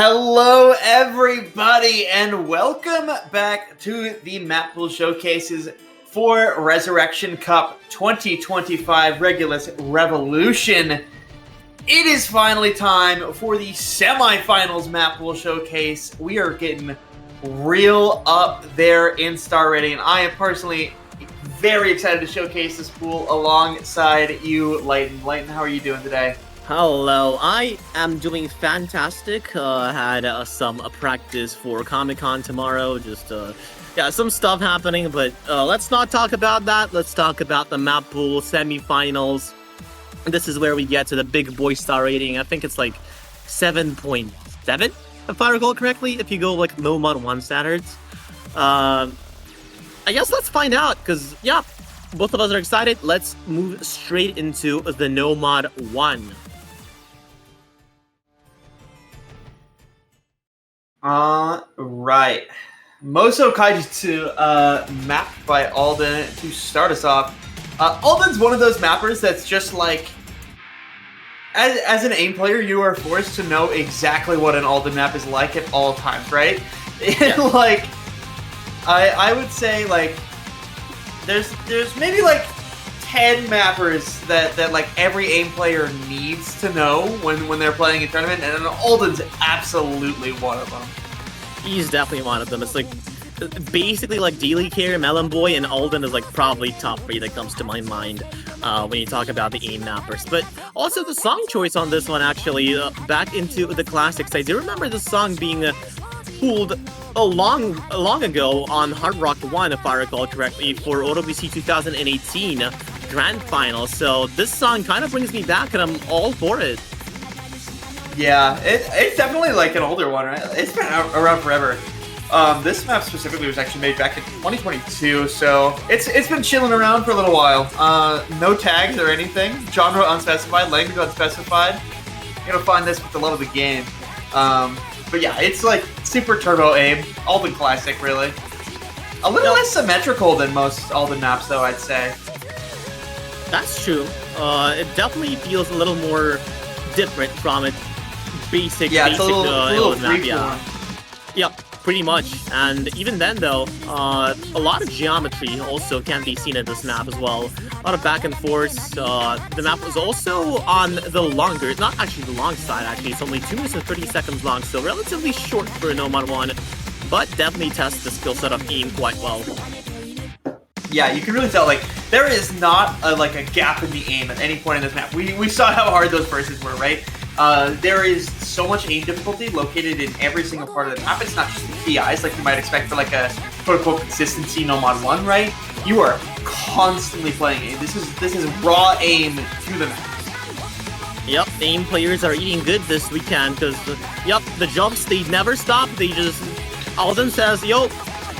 Hello, everybody, and welcome back to the Mappool Showcases for Resurrection Cup 2025 Regulus Revolution. It is finally time for the Semifinals Mappool Showcase. We are getting real up there in star rating, and I am personally very excited to showcase this pool alongside you, Lighten. Lighten, how are you doing today? Hello, I am doing fantastic. Had some practice for Comic-Con tomorrow. Just some stuff happening, but let's not talk about that. Let's talk about the Mappool semifinals. This is where we get to the big boy star rating. I think it's like 7.7, if I recall correctly, if you go like Nomad 1 standards. I guess let's find out, because, yeah, both of us are excited. Let's move straight into the Nomad 1. Right. Moso Kaijutsu map by Alden to start us off. Alden's one of those mappers that's just like, as an AIM player, you are forced to know exactly what an Alden map is like at all times, right? Yeah. Like, I would say, like, there's maybe like 10 mappers that like every AIM player needs to know when they're playing a tournament, and Alden's absolutely one of them. He's definitely one of them. It's like basically like Dealy Care, Melon Boy, and Alden is like probably top 3 that comes to my mind when you talk about the AIM mappers. But also the song choice on this one, actually, back into the classics. I do remember the song being pulled long ago on Hard Rock 1, if I recall correctly, for OWC 2018 Grand Final. So this song kind of brings me back, and I'm all for it. Yeah, it's definitely like an older one, right? It's been around forever. This map specifically was actually made back in 2022, so it's been chilling around for a little while. No tags or anything. Genre unspecified, language unspecified. You're gonna find this with the love of the game. But yeah, it's like super turbo AIM, Alden classic, really. A little less symmetrical than most Alden maps, though, I'd say. That's true. It definitely feels a little more different from its basic it's a little map. Yeah. Yep, pretty much. And even then, though, a lot of geometry also can be seen in this map as well. A lot of back and forth. The map was also on the longer, not actually the long side, actually. It's only 2 minutes and 30 seconds long, so relatively short for a Nomad 1, but definitely tests the skill set of AIM quite well. Yeah, you can really tell, like, there is not like a gap in the AIM at any point in this map. We saw how hard those verses were, right? There is so much AIM difficulty located in every single part of the map. It's not just the PIs like you might expect for like a quote-unquote consistency Nomad 1, right? You are constantly playing AIM. This is raw AIM to the map. Yep, AIM players are eating good this weekend because, yep, the jumps, they never stop. They just, Alden says, yo,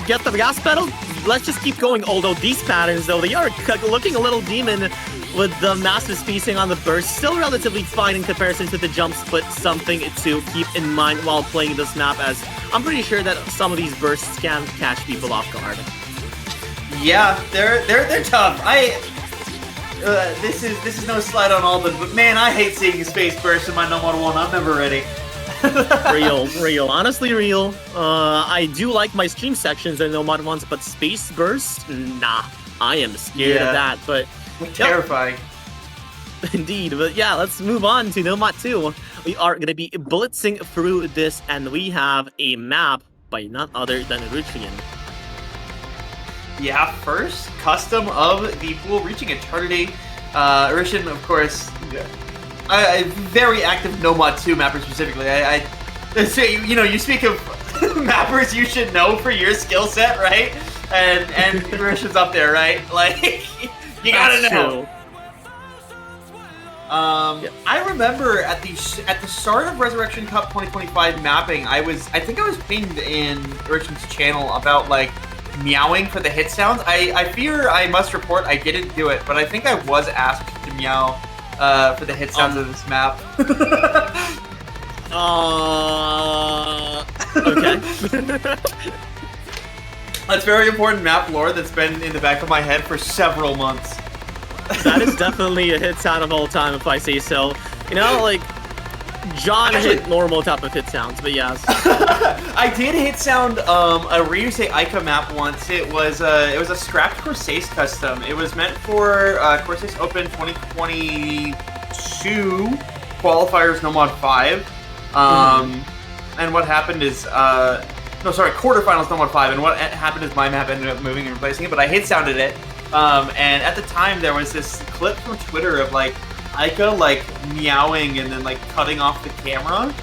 get the gas pedal, let's just keep going. Although these patterns, though, they are looking a little demon with the massive spacing on the burst. Still relatively fine in comparison to the jumps, but something to keep in mind while playing this map, as I'm pretty sure that some of these bursts can catch people off guard. Yeah, they're tough. This is no slight on Alden, but man, I hate seeing space burst in my Nomad 1. I'm never ready. real, honestly real. I do like my stream sections in Nomad 1s, but space burst, nah, I am scared of that. But terrifying. Indeed, but yeah, let's move on to Nomad 2. We are going to be blitzing through this, and we have a map by none other than Rutrian. Yeah, first custom of the pool, reaching eternity. Rishin, of course, a very active Nomad 2 mapper specifically. You know, you speak of mappers you should know for your skill set, right? And Rishin's up there, right? Like, you gotta know. I remember at the start of Resurrection Cup 2025 mapping, I think I was pinged in Rishin's channel about like meowing for the hit sounds. I fear I must report I didn't do it, but I think I was asked to meow for the hit sounds of this map. Okay. That's very important map lore that's been in the back of my head for several months. That is definitely a hit sound of all time, if I say so. You know, like, John Actually- hit normal type of hit sounds, but yes. I did hit sound a Ryusei Aika map once. It was a scrapped Corsace custom. It was meant for Corsace Open 2022 qualifiers no mod 5. And what happened is quarterfinals no mod 5. And what happened is my map ended up moving and replacing it, but I hit sounded it. And at the time there was this clip from Twitter of like Aika like meowing and then like cutting off the camera,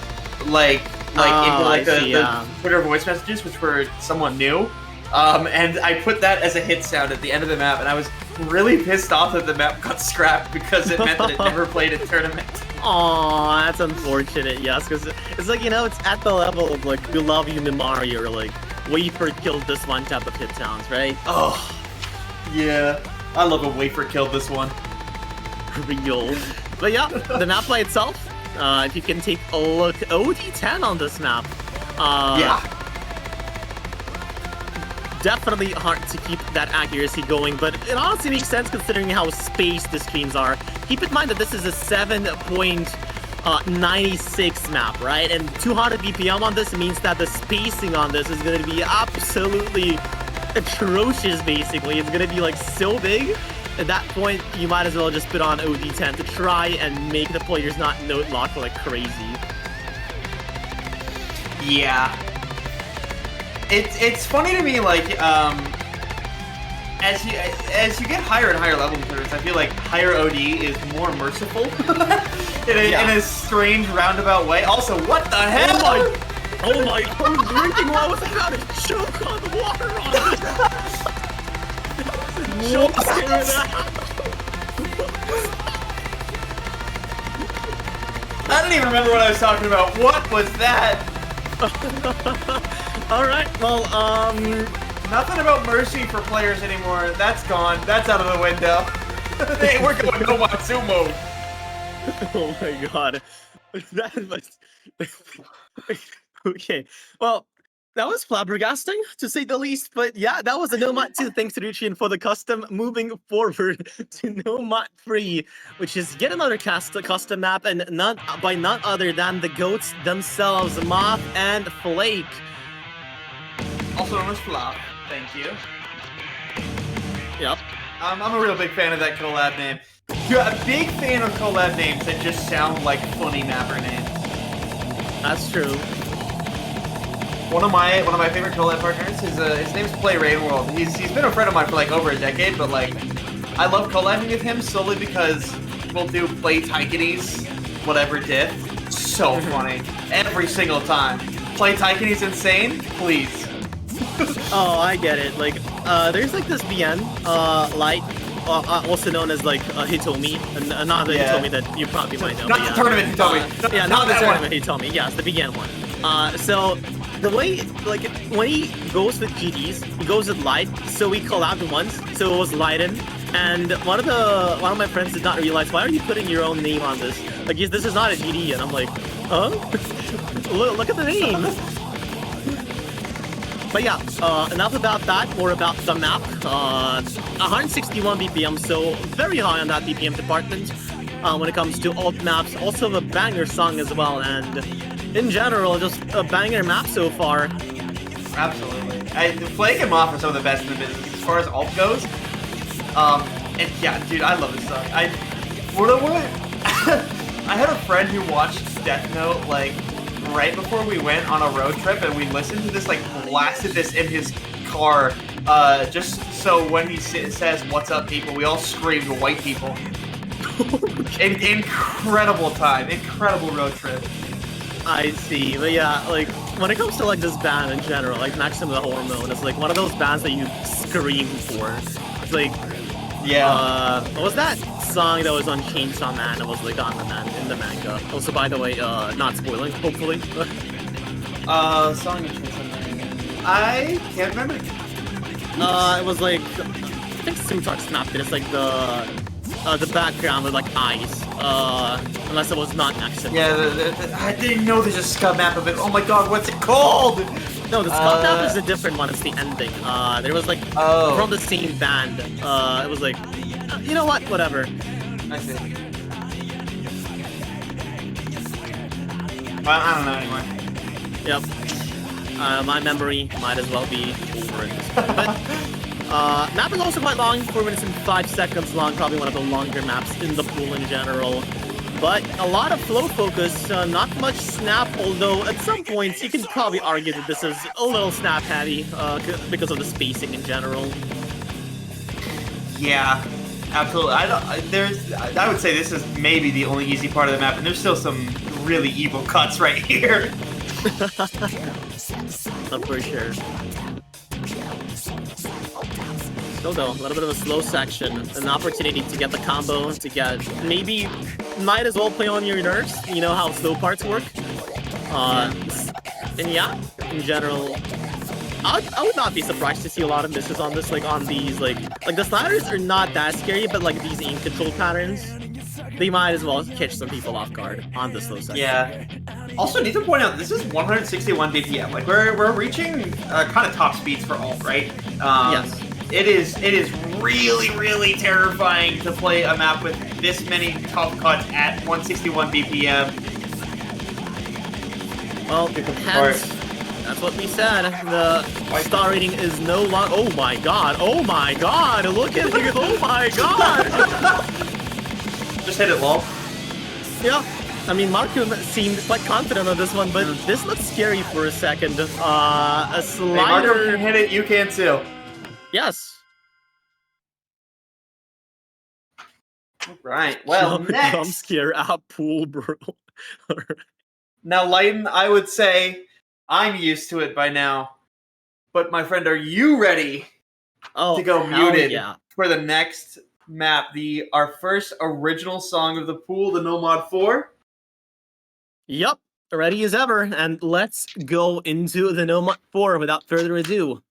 like into like the Twitter voice messages, which were somewhat new. And I put that as a hit sound at the end of the map, and I was really pissed off that the map got scrapped because it meant that it never played a tournament. Aw, that's unfortunate, yes, because it's like, you know, it's at the level of like, we love you, Mimari, or like, wafer killed this one type of hit sounds, right? Oh, yeah. I love a wafer killed this one. Real. But yeah, the map by itself, if you can take a look, OD10 on this map. Yeah. Definitely hard to keep that accuracy going, but it honestly makes sense considering how spaced the streams are. Keep in mind that this is a 7.96 map, right? And 200 BPM on this means that the spacing on this is going to be absolutely atrocious, basically. It's going to be like so big. At that point, you might as well just put on OD10 to try and make the players not note lock like crazy. Yeah. It's funny to me, like, as you get higher and higher level players, I feel like higher OD is more merciful in a strange roundabout way. Also, what the hell? Oh my! I was drinking while I was about to choke on the water on it. I don't even remember what I was talking about. What was that? Alright, well, nothing about mercy for players anymore. That's gone. That's out of the window. Hey, we're going no Matsumo. Oh my god. That was... Okay, well, that was flabbergasting, to say the least, but yeah, that was a No Mat 2. Thanks to Ruchian for the custom. Moving forward to No Mat 3, which is yet another custom map, and none other than the GOATs themselves, Moth and Flake. Also known as Flop. Thank you. Yep. I'm a real big fan of that collab name. A big fan of collab names that just sound like funny mapper names. That's true. One of my favorite collab partners is his name's Play Rainworld. He's been a friend of mine for like over a decade, but like I love collabing with him solely because we'll do Play Taikinis, whatever diff. So funny. Every single time. Play Taikinis insane? Please. Oh, I get it. Like, there's like this BN, Light, also known as like Hitomi, not the Hitomi that you probably might know. Not the tournament Hitomi. Yeah, not the tournament Hitomi. Yes, the BN one. So the way, like, when he goes with GDs, he goes with Light. So we collabed once. So it was Lighten, and one of my friends did not realize, why are you putting your own name on this? Like, this is not a GD, and I'm like, huh? Look at the name. But yeah, enough about that, more about the map. 161 BPM, so very high on that BPM department when it comes to alt maps. Also a banger song as well, and in general, just a banger map so far. Absolutely. Flake and Moth are some of the best in the business as far as alt goes. And yeah, dude, I love this song. I had a friend who watched Death Note, like, right before we went on a road trip, and we listened to this, like, blasted this in his car, just so when he says, "What's up, people?" we all screamed, "White people." Incredible time. Incredible road trip. I see, but yeah, like, when it comes to, like, this band in general, like, Maximum the Hormone, it's, like, one of those bands that you scream for. It's, like, yeah. What was that song that was on Chainsaw Man that was, like, on in the manga? Also, by the way, not spoiling, hopefully. Song of Chainsaw Man. I can't remember. It was, like, I think Sutak snapped it. It's, like, the background with, like, eyes. Unless it was not Maximum. Yeah, I didn't know there's a scum map of it. Oh my god, what's it called? No, the Scum map is a different one. It's the ending. There was, like, from the same band. It was, like, you know what? Whatever. I see. Well, I don't know anymore. Yep. My memory might as well be over at this point. But map is also quite long, 4 minutes and 5 seconds long, probably one of the longer maps in the pool in general. But a lot of flow focus, not much snap, although at some points you can probably argue that this is a little snap heavy because of the spacing in general. Yeah, absolutely. I would say this is maybe the only easy part of the map, and there's still some really evil cuts right here. For sure. Still though, a little bit of a slow section, an opportunity to get the combo, to get maybe might as well play on your nerves. You know how slow parts work. And yeah, in general, I would not be surprised to see a lot of misses on this, like on these, like the sliders are not that scary, but like these aim control patterns, they might as well catch some people off guard on this slow section. Yeah. Also, need to point out this is 161 BPM. Like we're reaching kind of top speeds for alt, right? Yes. It is really terrifying to play a map with this many tough cuts at 161 BPM. Well, hence, that's what we said. The star rating is no longer. Oh my god! Oh my god! Look at it! Oh my god! Just hit it, lol. Yeah. I mean, Markum seemed quite confident on this one, but this looks scary for a second. A slider. Hey, Markum can hit it. You can too. Yes. Right. Well, next. Jump scare at pool, bro. Now, Lighten, I would say I'm used to it by now. But my friend, are you ready to go muted for the next map? Our first original song of the pool, the No Mod 4? Yep. Ready as ever. And let's go into the No Mod 4 without further ado.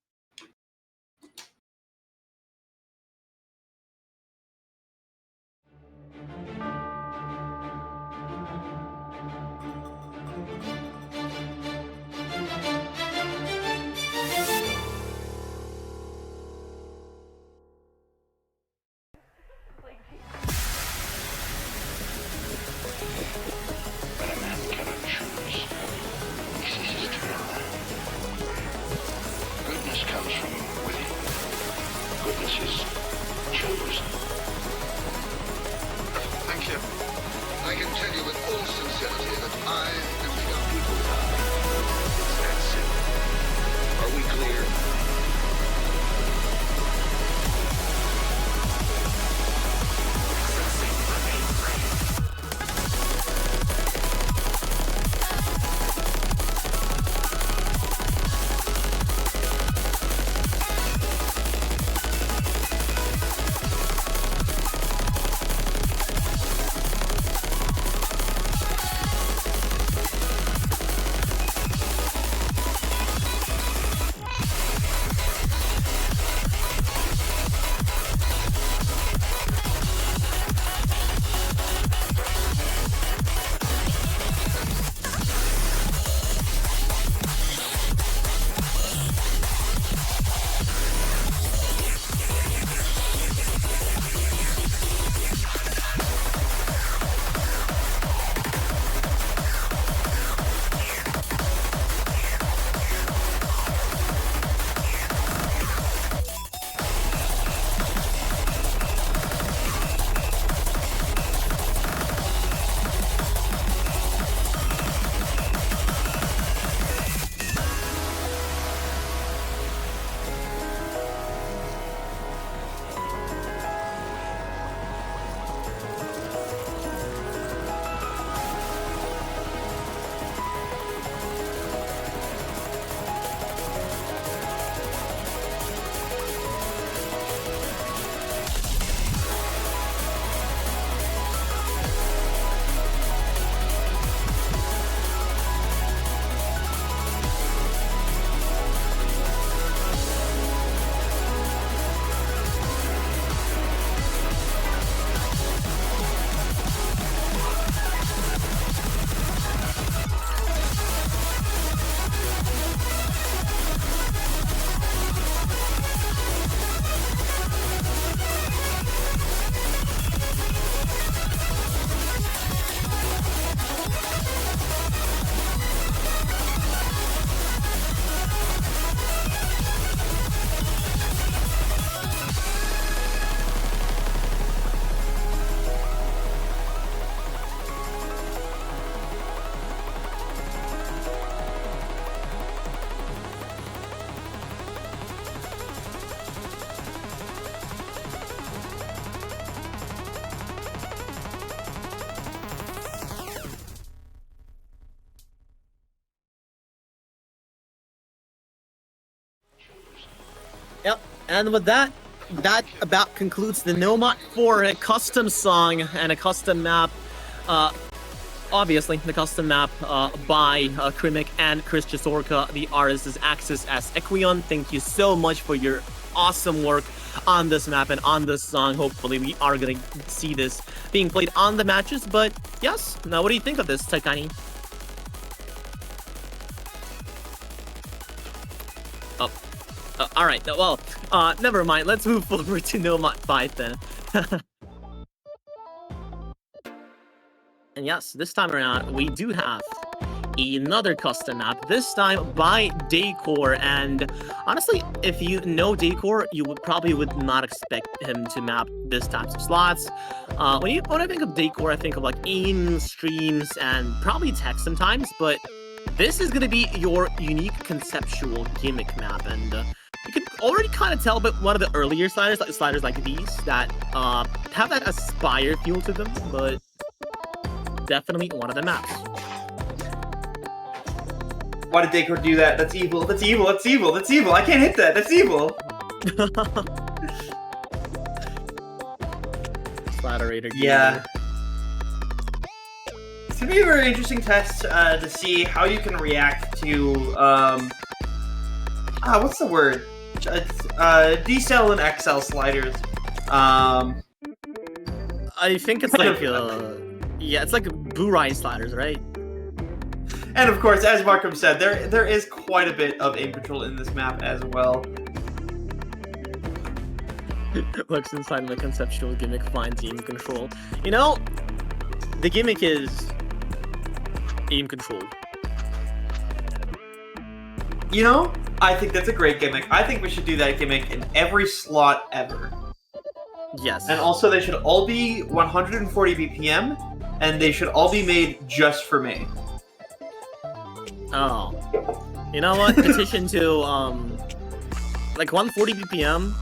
Yep. And with that, that about concludes the Nomad for a custom song and a custom map. Obviously, the custom map by Krimic and Chris Chisorka. The artist is Axis as Equion. Thank you so much for your awesome work on this map and on this song. Hopefully, we are going to see this being played on the matches. But yes, now what do you think of this, Taikani? Oh. All right. Well, never mind. Let's move forward to Nomad 5 then. And yes, this time around, we do have another custom map, this time by Decor. And honestly, if you know Decor, you would not expect him to map this types of slots. When I think of Decor, I think of like aim, streams, and probably tech sometimes, but this is going to be your unique conceptual gimmick map. And you can already kind of tell, but one of the earlier sliders like these, that have that Aspire feel to them, but definitely one of the maps. Why did Decor do that? That's evil. That's evil. That's evil. That's evil. I can't hit that. That's evil. Sliderator. Yeah. It's gonna be a very interesting test to see how you can react to what's the word? Decel and XL sliders. I think it's like yeah, it's like Burai sliders, right? And of course, as Markham said, there is quite a bit of aim control in this map as well. Looks inside my conceptual gimmick, finds aim control. You know, the gimmick is aim control. You know, I think that's a great gimmick. I think we should do that gimmick in every slot ever. Yes. And also, they should all be 140 BPM, and they should all be made just for me. Oh. You know what? Petition to, like 140 BPM.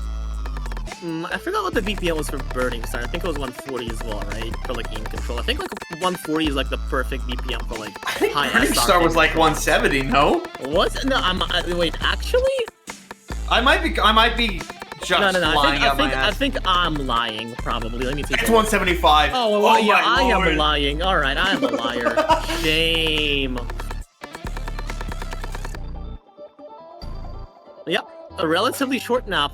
I forgot what the BPM was for Burning Star. I think it was 140 as well, right? For like aim control. I think like 140 is like the perfect BPM for like high Burning Star was like 170, no? What? No, wait, actually? I might be just lying out my ass. I think I'm lying, probably. Let me take It's 175. Oh, well, yeah, I am lying. Alright, I am a liar. Shame. Yep, a relatively short nap.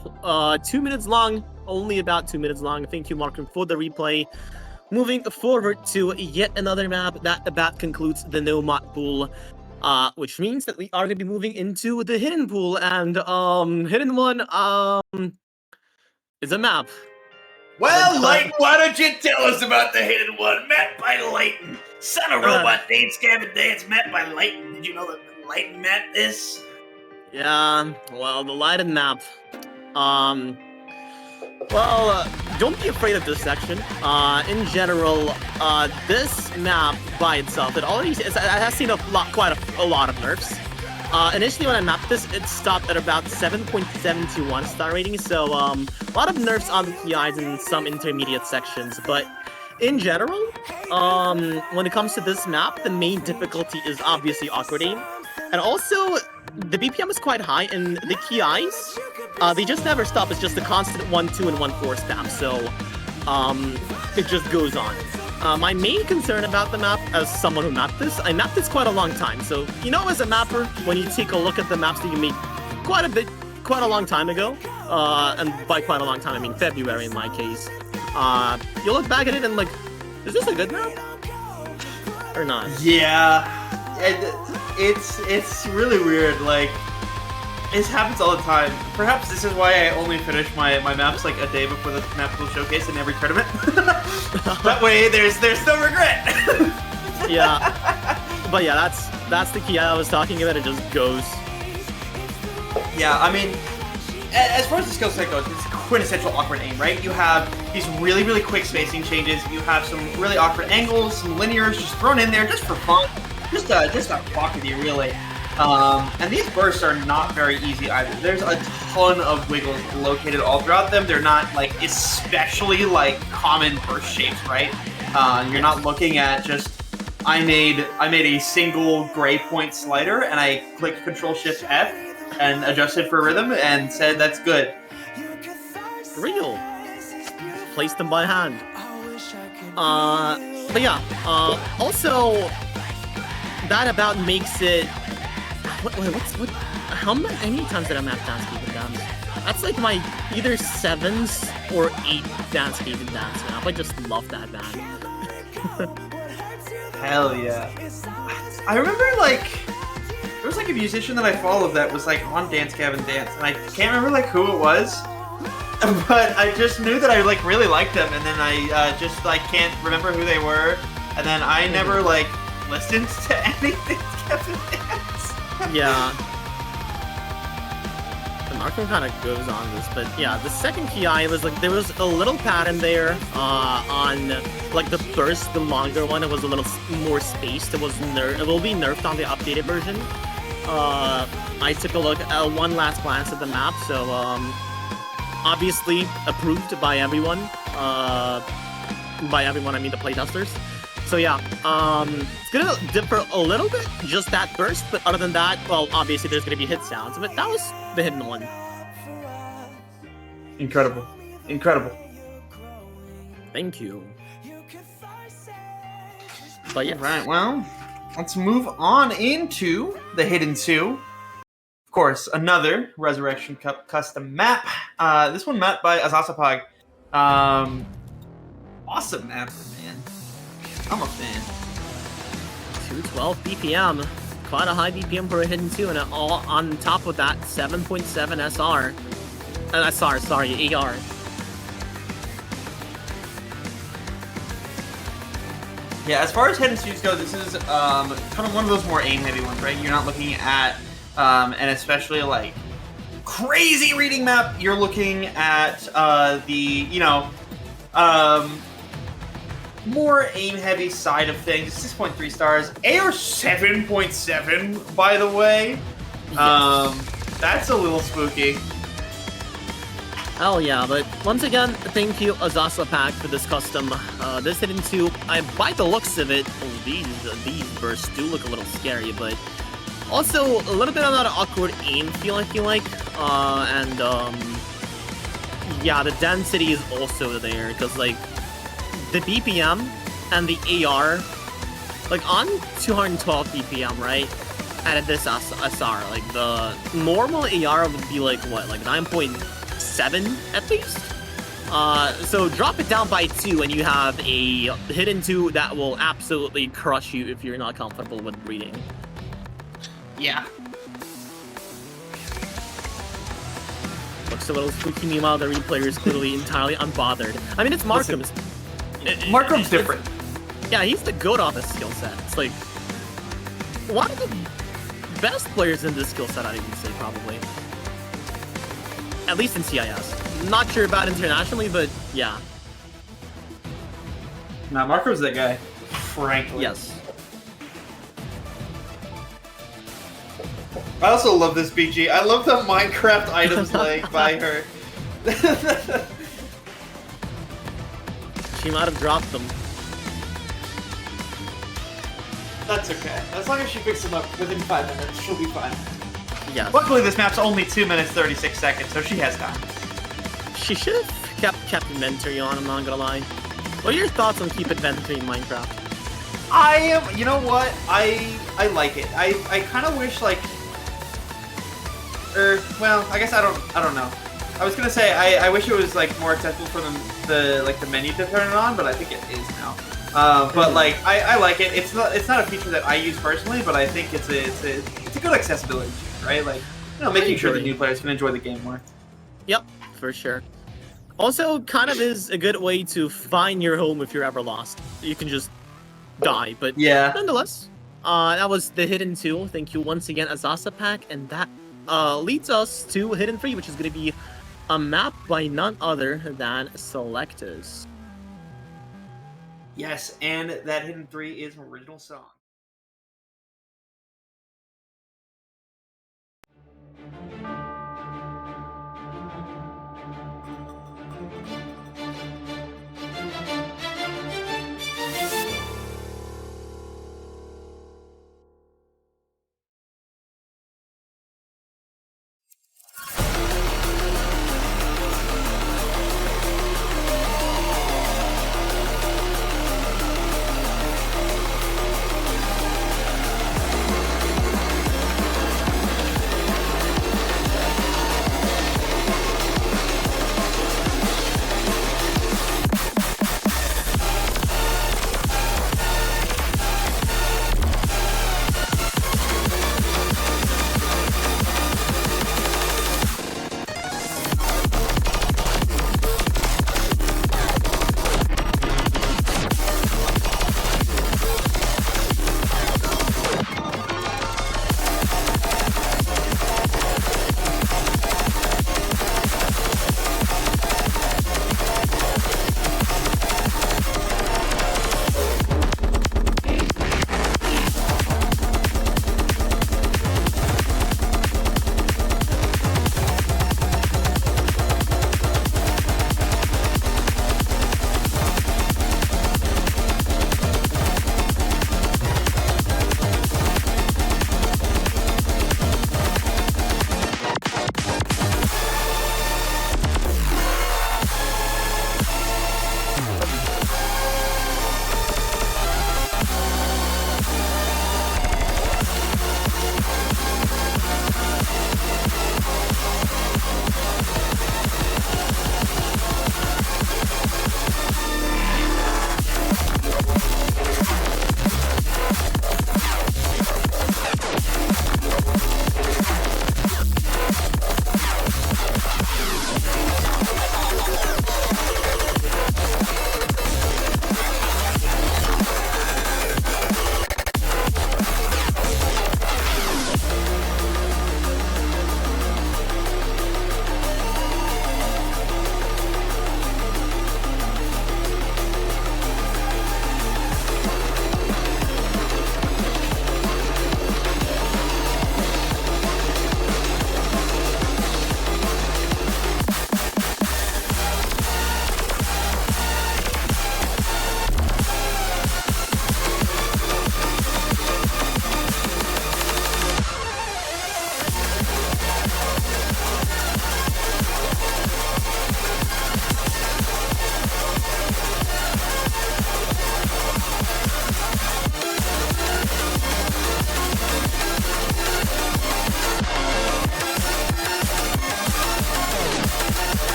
2 minutes long, only about 2 minutes long. Thank you, Markham, for the replay. Moving forward to yet another map. That about concludes the no Mappool. Which means that we are going to be moving into the hidden pool, and hidden one is a map. Well, Lighten, why don't you tell us about the hidden one, met by Lighten? Son of robot dance, Gavin dance, met by Lighten. Did you know that Lighten met this? Yeah, well, the lighted map. Well, don't be afraid of this section. In general, this map by itself, it has seen quite a lot of nerfs. Initially when I mapped this, it stopped at about 7.721 star rating, so a lot of nerfs on the PIs in some intermediate sections, but in general, when it comes to this map, the main difficulty is obviously awkward aim, and also the BPM is quite high, and the KIs, they just never stop. It's just a constant 1-2 and 1-4 spam, so it just goes on. My main concern about the map, as someone who mapped this, I mapped this quite a long time, so you know, as a mapper, when you take a look at the maps that you made quite a long time ago, and by quite a long time I mean February in my case, you look back at it and like, is this a good map? Or not? Yeah, it's really weird, like, it happens all the time. Perhaps this is why I only finish my maps like a day before the Mappool showcase in every tournament. That way there's no regret. Yeah, but yeah, that's the key I was talking about. It just goes. Yeah, I mean, as far as the skill set goes, it's quintessential awkward aim, right? You have these really, really quick spacing changes. You have some really awkward angles, some linears just thrown in there just for fun. Just to fuck with you, really. And these bursts are not very easy either. There's a ton of wiggles located all throughout them. They're not, like, especially, like, common burst shapes, right? You're not looking at just, I made a single gray point slider, and I clicked Control-Shift-F and adjusted for rhythm and said that's good. Real. Placed them by hand. But yeah, also, that about makes it... How many times did I map Dance Gave Dance? That's like my either 7th or 8th Dance Gave Dance map. I just love that map. Hell yeah. I remember, like, there was, like, a musician that I followed that was, like, on Dance Gavin Dance, and I can't remember, like, who it was, but I just knew that I, like, really liked them, and then I just, like, can't remember who they were, and then I never, like, listened to anything Gavin Dance. Yeah. The marker kind of goes on this, but yeah, the second PI was like, there was a little pattern there on like the first, the longer one. It was a little more spaced. It will be nerfed on the updated version. I took a look, one last glance at the map, so obviously approved by everyone. By everyone, I mean the playtesters. So yeah, it's gonna differ a little bit, just that burst, but other than that, well, obviously there's gonna be hit sounds, but that was the hidden one. Incredible. Incredible. Thank you. But yeah. Right, well, let's move on into the Hidden 2. Of course, another Resurrection Cup custom map. This one mapped by Azasapag. Awesome map, man. I'm a fan. 212 BPM. Quite a high BPM for a Hidden 2, and all on top of that, 7.7 SR. Sorry, AR. Yeah, as far as Hidden 2s go, this is kind of one of those more aim-heavy ones, right? You're not looking at, and especially, like, crazy reading map. You're looking at the, you know, more aim-heavy side of things. 6.3 stars. AR 7.7, by the way. Yes. That's a little spooky. Hell yeah, but once again, thank you Azasa Pack for this custom. This Hidden 2, by the looks of it, these bursts do look a little scary, but also a little bit of that awkward aim feel, I feel like. Yeah, the density is also there, because like, the BPM and the AR, like on 212 BPM, right? At this SR, like the normal AR would be like what, like 9.7 at least? So drop it down by 2 and you have a Hidden 2 that will absolutely crush you if you're not comfortable with reading. Yeah. Looks a little spooky, meanwhile the replayer is clearly entirely unbothered. I mean, it's Markham's. Markham's different. Yeah, he's the goat on this skill set. It's like one of the best players in this skill set, I'd even say, probably. At least in CIS. Not sure about internationally, but yeah. Nah, Marco's that guy. Frankly. Yes. I also love this BG. I love the Minecraft items like by her. She might have dropped them. That's okay. As long as she picks them up within 5 minutes, she'll be fine. Yeah. Luckily, this map's only 2 minutes 36 seconds, so she has time. She should have kept inventory on, I'm not gonna lie. What are your thoughts on keep inventory in Minecraft? You know what? I like it. I kind of wish, like, well, I guess I don't know. I was gonna say I wish it was like more accessible for the menu to turn it on, but I think it is now. But like I like it. It's not a feature that I use personally, but I think it's a good accessibility feature, right? Like, you know, making sure the new players can enjoy the game more. Yep, for sure. Also, kind of is a good way to find your home if you're ever lost. You can just die, but yeah. Nonetheless, that was the Hidden 2. Thank you once again, Azasa Pack, and that leads us to Hidden 3, which is going to be a map by none other than Selectus. Yes, and that Hidden 3 is an original song.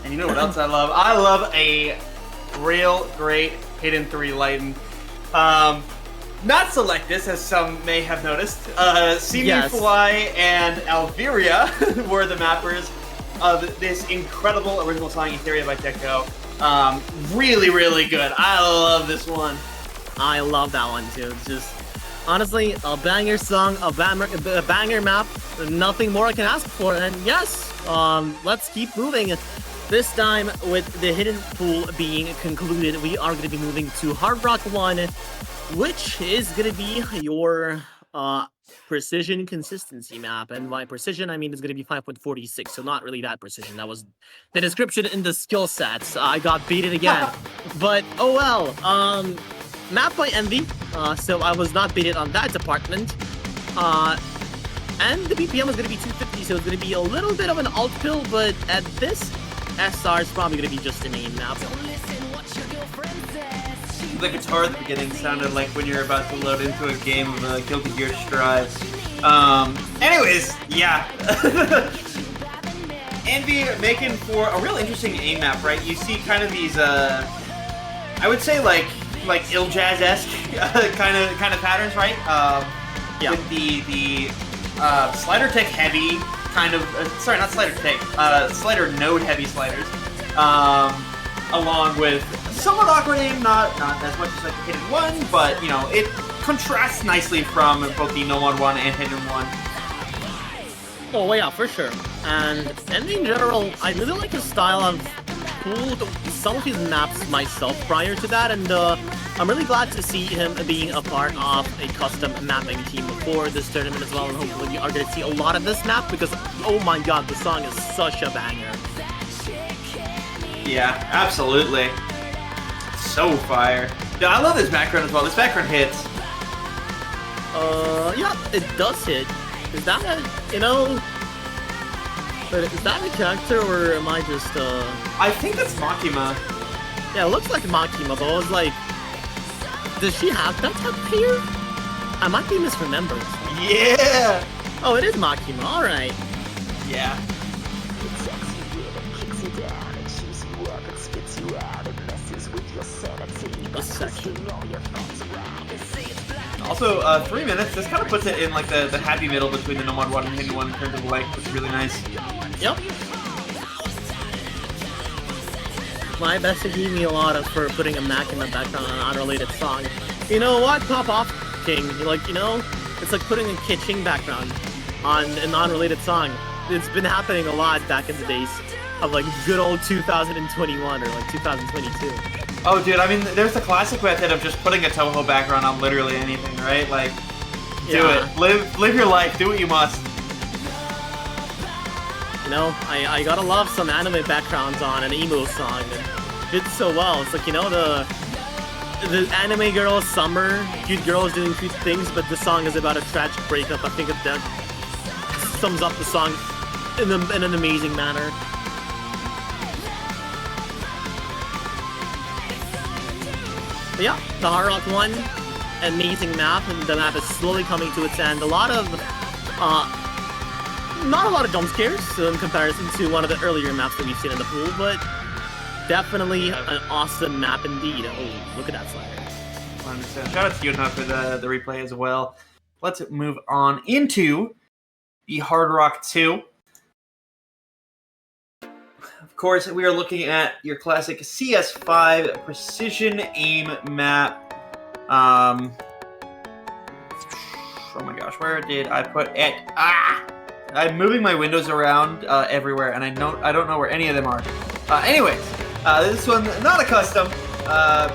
And you know what else I love? I love a real great hidden 3 Lighten. Not Selectus, as some may have noticed. Semifinals and Alviria were the mappers of this incredible original song, Etheria by Deco. Really, really good. I love this one. I love that one too. It's just, honestly, a banger song, a banger map, nothing more I can ask for. And yes, let's keep moving. This time, with the hidden pool being concluded, we are going to be moving to Hard Rock 1, which is going to be your precision consistency map. And by precision, I mean it's going to be 5.46, so not really that precision. That was the description in the skill sets. I got beaten again. But, oh well. Map by Envy, so I was not beaten on that department. And the BPM is going to be 250, so it's going to be a little bit of an alt pill, but at this, SR is probably going to be just a main map. The guitar at the beginning sounded like when you're about to load into a game of Guilty Gear Strive. Anyways, yeah. Envy making for a real interesting aim map, right? You see kind of these, I would say like ill-jazz-esque kind of patterns, right? Yeah. With the slider tech heavy kind of, sorry, not slider tech, slider node heavy sliders, along with somewhat awkward aim, not as much as like Hidden 1, but you know, it contrasts nicely from both the No Mod 1 and Hidden 1. Oh yeah, for sure. And in general, I really like his style. I've pulled some of his maps myself prior to that, and I'm really glad to see him being a part of a custom mapping team before this tournament as well, and hopefully we are going to see a lot of this map because, oh my god, the song is such a banger. Yeah, absolutely. So fire. Yeah, I love this background as well. This background hits. Yeah, it does hit. Is that a, you know... But is that a character, or am I just, I think that's Makima. Yeah, it looks like Makima, but I was like... Does she have that type of hair? I might be misremembering. Yeah! Oh, it is Makima, alright. Yeah. A second. Also, 3 minutes, this kind of puts it in like the happy middle between the No Mod 1 and Hidden 1 in terms of length, which is really nice. Yep. My best gave me a lot of for putting a Mac in the background on an unrelated song. You know what? Pop off, King. You're like, you know, it's like putting a kitchen background on an unrelated song. It's been happening a lot back in the days of like good old 2021 or like 2022. Oh, dude, I mean, there's the classic method of just putting a Toho background on literally anything, right? Like, do it. Live your life. Do what you must. You know, I gotta love some anime backgrounds on an emo song. And did so well. It's like, you know, the anime girl summer, cute girls doing cute things, but the song is about a tragic breakup. I think that sums up the song in an amazing manner. But yeah, the Hard Rock 1, amazing map, and the map is slowly coming to its end. A lot of, not a lot of jump scares in comparison to one of the earlier maps that we've seen in the pool, but definitely an awesome map indeed. Oh, look at that slider. 100%. Shout out to you for the replay as well. Let's move on into the Hard Rock 2. Of course, we are looking at your classic CS5 precision aim map. Oh my gosh, where did I put it? I'm moving my windows around everywhere, and I don't know where any of them are. Anyways, this one not a custom.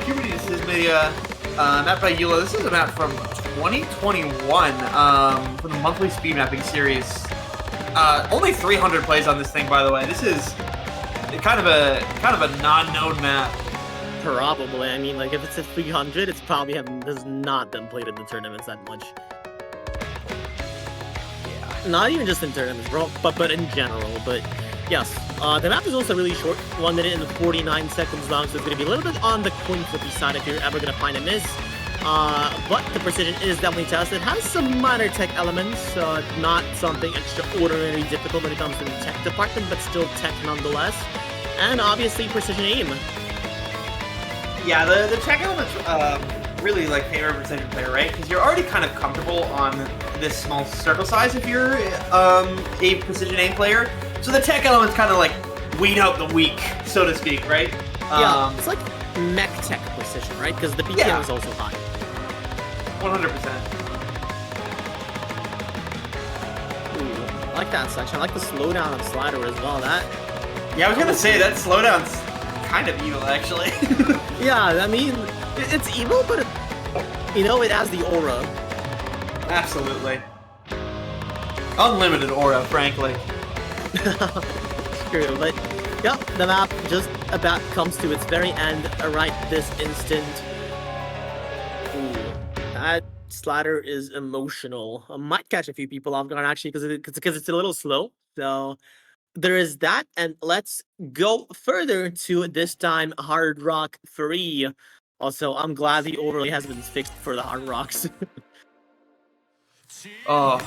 Puberty Dysmia, map by Eula. This is a map from 2021 from the monthly speed mapping series. Only 300 plays on this thing, by the way. This is kind of a non-known map. Probably. I mean, like, if it's a 300, it's probably has not been played in the tournaments that much. Yeah. Not even just in tournaments, bro, but in general. But yes, the map is also really short, 1 minute and 49 seconds long, so it's going to be a little bit on the coin flippy side if you're ever going to find a miss. But the precision is definitely tested. Has some minor tech elements, not something extraordinarily difficult when it comes to the tech department, but still tech nonetheless. And obviously precision aim. Yeah, the tech elements really like favor a precision player, right? Because you're already kind of comfortable on this small circle size if you're a precision aim player. So the tech elements kind of like weed out the weak, so to speak, right? Yeah, it's like mech tech precision, right? Because the BPM is also high. 100%. Ooh, I like that section. I like the slowdown on slider as well. Yeah, I was gonna say that slowdown's kind of evil, actually. Yeah, I mean, it's evil, but it has the aura. Absolutely. Unlimited aura, frankly. True, but yep, the map just about comes to its very end right this instant. Ooh, that slider is emotional. Might catch a few people off guard actually because it's a little slow. So there is that, and let's go further to this time Hard Rock 3. Also, I'm glad the overlay has been fixed for the Hard Rocks. Oh,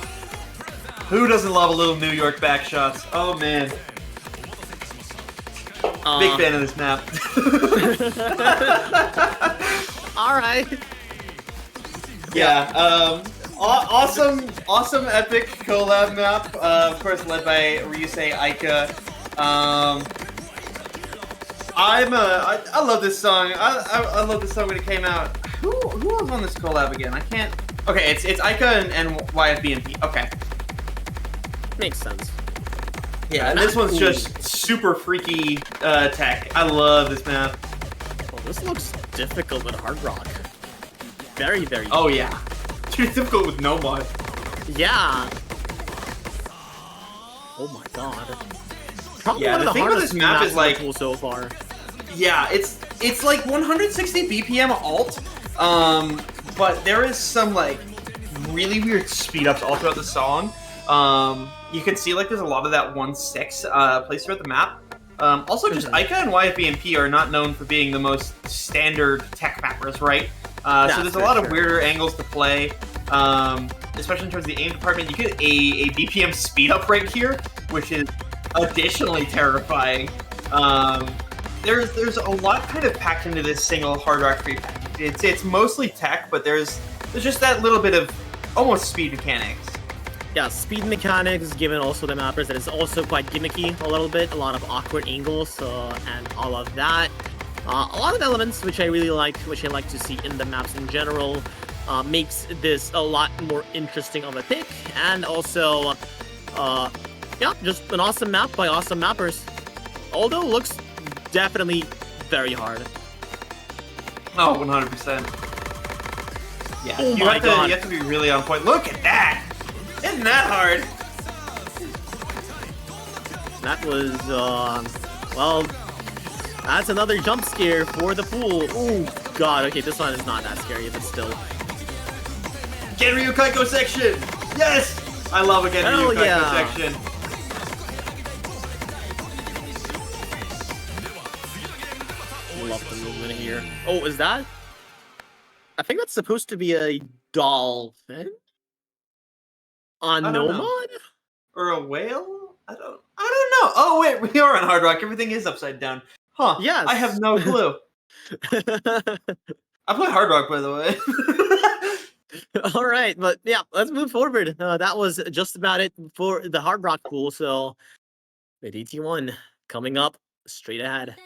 who doesn't love a little New York back shots? Oh man, big fan of this map. All right. Yeah, awesome epic collab map. Of course, led by Ryusei Aika. I love this song. I love this song when it came out. Who was on this collab again? I can't. Okay, it's Aika and YFBNP. Okay. Makes sense. Yeah, and this one's just super freaky tech. I love this map. Well, this looks difficult with Hard Rock. Very, very. Oh yeah, too difficult with no mod. Yeah. Oh my god. Probably Yeah, one of the the thing with hardest this map is like so far. Yeah, it's like 160 BPM alt, but there is some like really weird speed ups all throughout the song. You can see like there's a lot of that 1/6 placed throughout the map. Also, just Aika and YFBMP are not known for being the most standard tech mappers, right? So there's a lot of weirder angles to play, especially in terms of the aim department. You get a BPM speed up right here, which is additionally terrifying. There's a lot kind of packed into this single Hard Rock 3 package. It's mostly tech, but there's just that little bit of almost speed mechanics. Yeah, speed mechanics, given also the mappers, that is also quite gimmicky a little bit. A lot of awkward angles and all of that. A lot of elements which I really like, which I like to see in the maps in general. Makes this a lot more interesting of a pick. And also, yeah, just an awesome map by awesome mappers. Although looks definitely very hard. Oh, 100%. Yeah, oh you my have god. You have to be really on point. Look at that! Isn't that hard? That was, well, that's another jump scare for the pool. Oh god, okay, this one is not that scary, but still. Genryu Kaiko section! Yes! I love a Genryu Kaiko section. Love the movement here. Oh, is that? I think that's supposed to be a dolphin? On Nomad? Or a whale? I don't know. Oh wait, we are on Hard Rock. Everything is upside down. Huh. Yes. I have no clue. I play Hard Rock, by the way. All right, but yeah, let's move forward. That was just about it for the Hard Rock pool. So, the DT1 coming up straight ahead.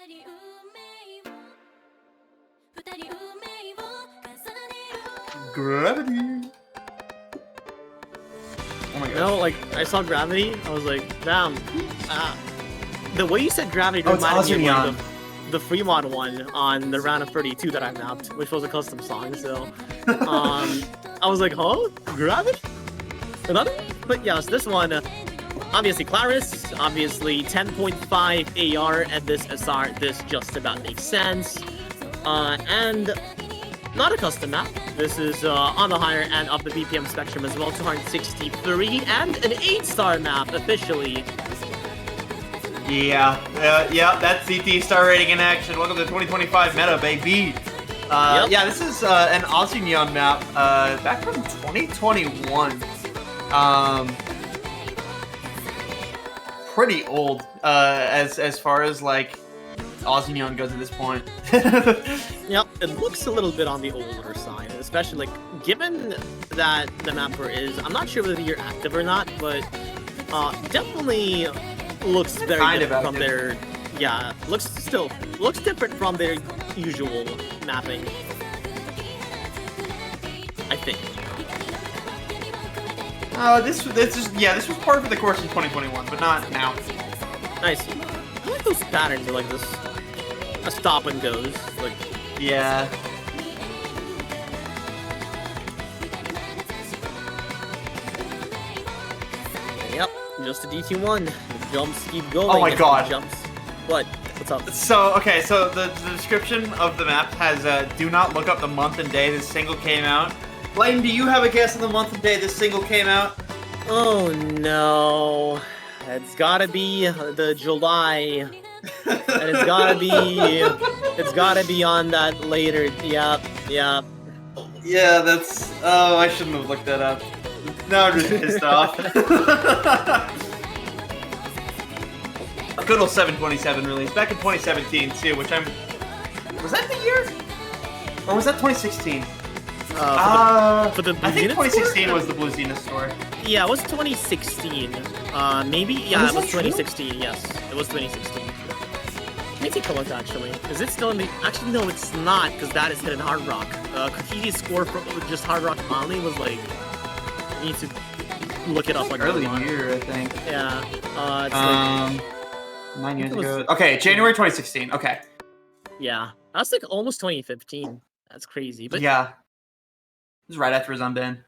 Gravity. Oh my god. No, like I saw Gravity, I was like, damn. The way you said Gravity reminded me of the Fremont one on the round of 32 that I mapped, which was a custom song. So, I was like, huh? Gravity? Another one? But yes, this one, obviously Claris, obviously 10.5 AR and this SR, this just about makes sense. And not a custom map. This is on the higher end of the BPM spectrum as well, 263, and an 8-star map officially. Yeah, that's CT star rating in action. Welcome to 2025 meta, baby. Yeah, this is an Aussie Neon map back from 2021. Pretty old as far as like Aussie Neon goes at this point. Yep, it looks a little bit on the older side, especially like given that the mapper is. I'm not sure whether you're active or not, but definitely looks very Kind of different from active. their. Yeah, looks different from their usual mapping. I think. This was part of the course in 2021, but not now. Nice. I like those patterns, like this. A stop and goes, like. Yeah. Yep, just a DT1. The jumps keep going. Oh my if God. the Jumps. What? What's up? So the description of the map has do not look up the month and day this single came out. Blaine, do you have a guess on the month and day this single came out? Oh no. It's gotta be the July. And it's gotta be on that later. Yep. Yeah, that's. Oh, I shouldn't have looked that up. Now I'm just pissed off. Good old 727 release back in 2017 too, which I'm. Was that the year? Or was that 2016? For the Blue I think Zenith 2016 store? was the Blue Zenith store. Yeah, it was 2016. Maybe. Yeah, Oh, is it was that true? 2016. Yes, it was 2016. Let me take a look. Actually, is it still in the? Actually, no, it's not, because that is hidden Hard Rock. Kokichi's score for just Hard Rock only was like. You need to look it up like Early one. year, I think. Yeah. It's like, 9 years it was- ago. Okay, January 2016. Okay. yeah, that's like almost 2015. That's crazy. But Yeah. It was right after Zunban.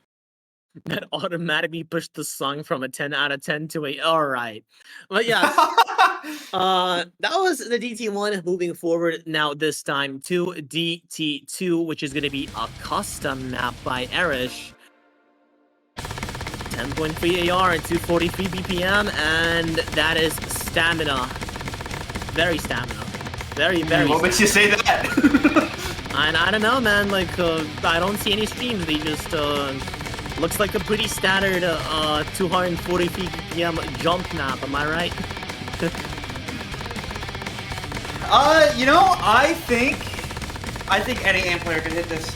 that automatically pushed the song from a 10 out of 10 to a all right. But yeah, that was the DT1. Moving forward now, this time to DT2, which is going to be a custom map by Erish. 10.3 AR and 243 BPM, and that is stamina. Very stamina. Very. What makes you say that? And I don't know, man. Like, I don't see any streams. They just looks like a pretty standard 240 BPM jump map. Am I right? I think any aim player can hit this.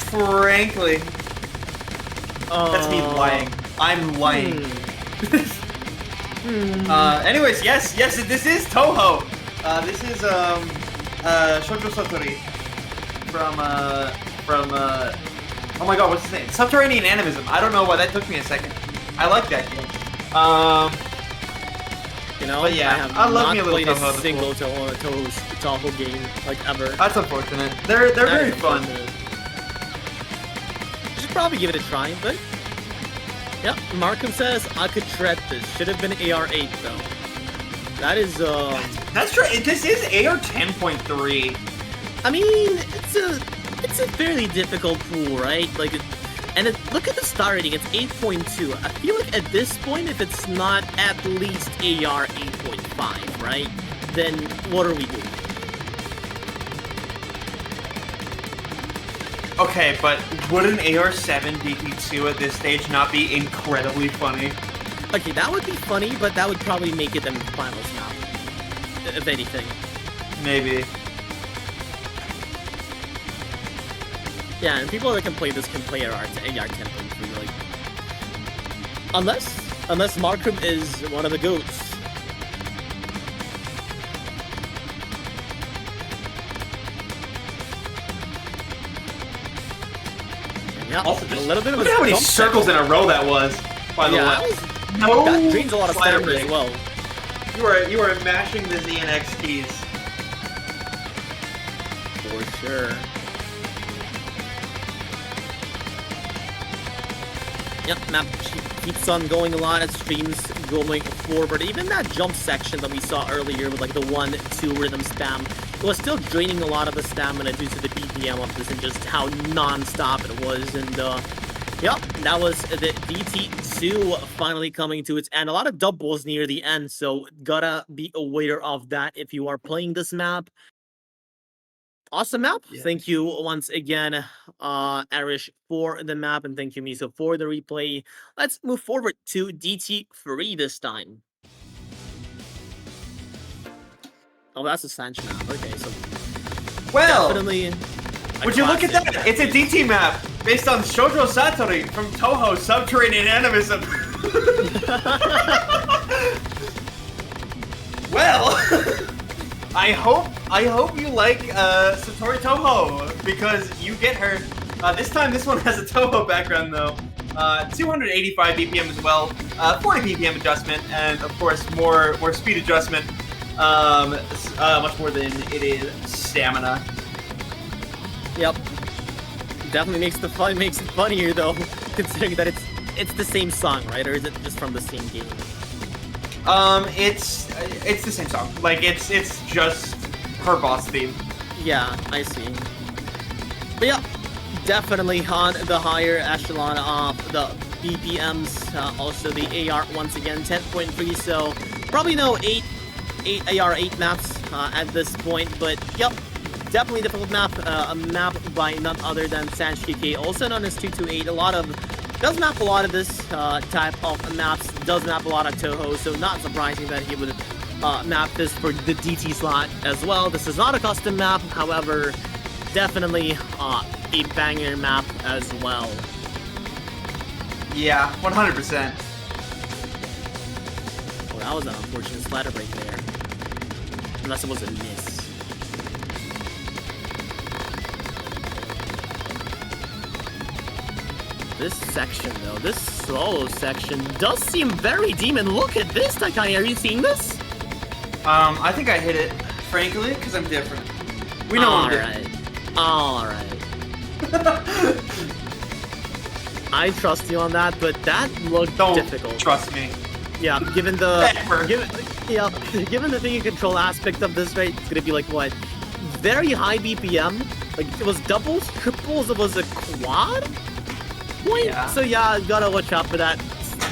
Frankly, that's me lying. I'm lying. Anyways, yes, this is Toho. This is Shoujo Satori from oh my god, what's his name? Subterranean Animism. I don't know why that took me a second. I like that game. You know, But yeah, I have I love not me a little played Toho a before. single Toho game like ever. That's unfortunate. They're very fun. I should probably give it a try, but yep. Markham says I could tread this. Should have been AR8 though. That is That's true. This is AR 10.3. I mean, it's a fairly difficult pool, right? Like, look at the star rating. It's 8.2. I feel like at this point, if it's not at least AR 8.5, right? Then what are we doing? Okay, but would an AR7 DP2 at this stage not be incredibly funny? Okay, that would be funny, but that would probably make it in the finals now, if anything. Maybe. Yeah, and people that can play this can play AR 10.3, like, unless Markham is one of the goats. Yeah, Also, a little bit of look a at how many jump circles in a row that was. By the yeah, way, that drains a lot of slider stamina as break. well. You are mashing the Z and X keys. For sure. Yep, map keeps on going a lot as streams going forward. Even that jump section that we saw earlier with like the 1-2 rhythm spam, it was still draining a lot of the stamina due to the BPM of this and just how non-stop it was. And yep, that was the DT2 finally coming to its end. A lot of doubles near the end, so gotta be aware of that if you are playing this map. Awesome map. Yeah. Thank you once again, Arish, for the map, and thank you, Miso, for the replay. Let's move forward to DT3 this time. Oh, that's a Sanch map. Okay, so Well, definitely. would you look at that? It's a DT map based on Shoujo Satori from Toho Subterranean Animism. Well, I hope you like Satori Toho because you get her. This time, this one has a Toho background though. 285 BPM as well, 40 BPM adjustment, and of course more speed adjustment. Much more than it is stamina. Yep. Definitely makes it funnier though, considering that it's the same song, right? Or is it just from the same game? It's the same song. Like it's just her boss theme. Yeah, I see. But yeah, definitely on the higher echelon of the BPMs. Also the AR once again 10.3. So probably no 8 AR 8 maps at this point. But yep, definitely difficult map. A map by none other than Sanch, also known as 228. Does map a lot of this type of maps. Does map a lot of Toho. So not surprising that he would map this for the DT slot as well. This is not a custom map, however, definitely a banger map as well. Yeah, 100%. Oh, that was an unfortunate splatter break there. Unless it was a miss. This section, though, this solo section does seem very demon. Look at this, Takai. Are you seeing this? I think I hit it, frankly, because I'm different. We know I'm different. Alright. I trust you on that, but that looked difficult. Trust me. Yeah, given the given the thing and control aspect of this, right, it's gonna be like what? Very high BPM. Like it was doubles, triples, it was a quad point. Yeah. So yeah, gotta watch out for that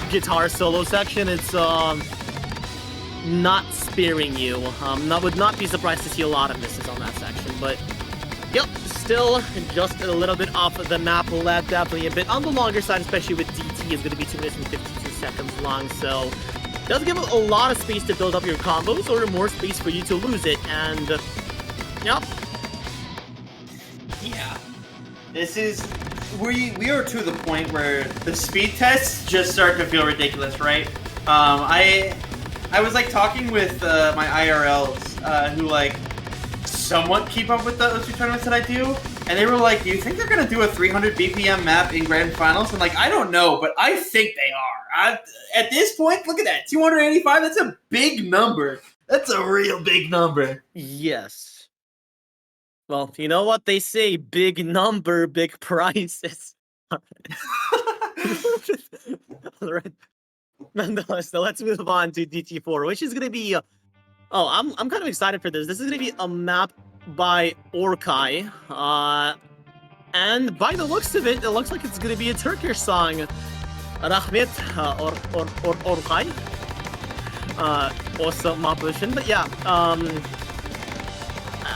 guitar solo section. It's not sparing you. Would not be surprised to see a lot of misses on that section, but yep, still just a little bit off the map left, definitely a bit on the longer side, especially with DT is going to be 2 minutes and 52 seconds long, so does give a lot of space to build up your combos or more space for you to lose it, and yep. Yeah. This is, we are to the point where the speed tests just start to feel ridiculous, right? I was like talking with my IRLs who like somewhat keep up with the O2 tournaments that I do, and they were like, do you think they're gonna do a 300 BPM map in Grand Finals? And like, I don't know, but I think they are. At this point, look at that, 285, that's a big number. That's a real big number. Yes. Well, you know what they say, big number, big prices. Alright. Nonetheless, so let's move on to DT4, which is gonna be I'm kind of excited for this. This is gonna be a map by Orkai, and by the looks of it, it looks like it's gonna be a Turkish song. Rahmet Orkai. Also Mappool, but yeah,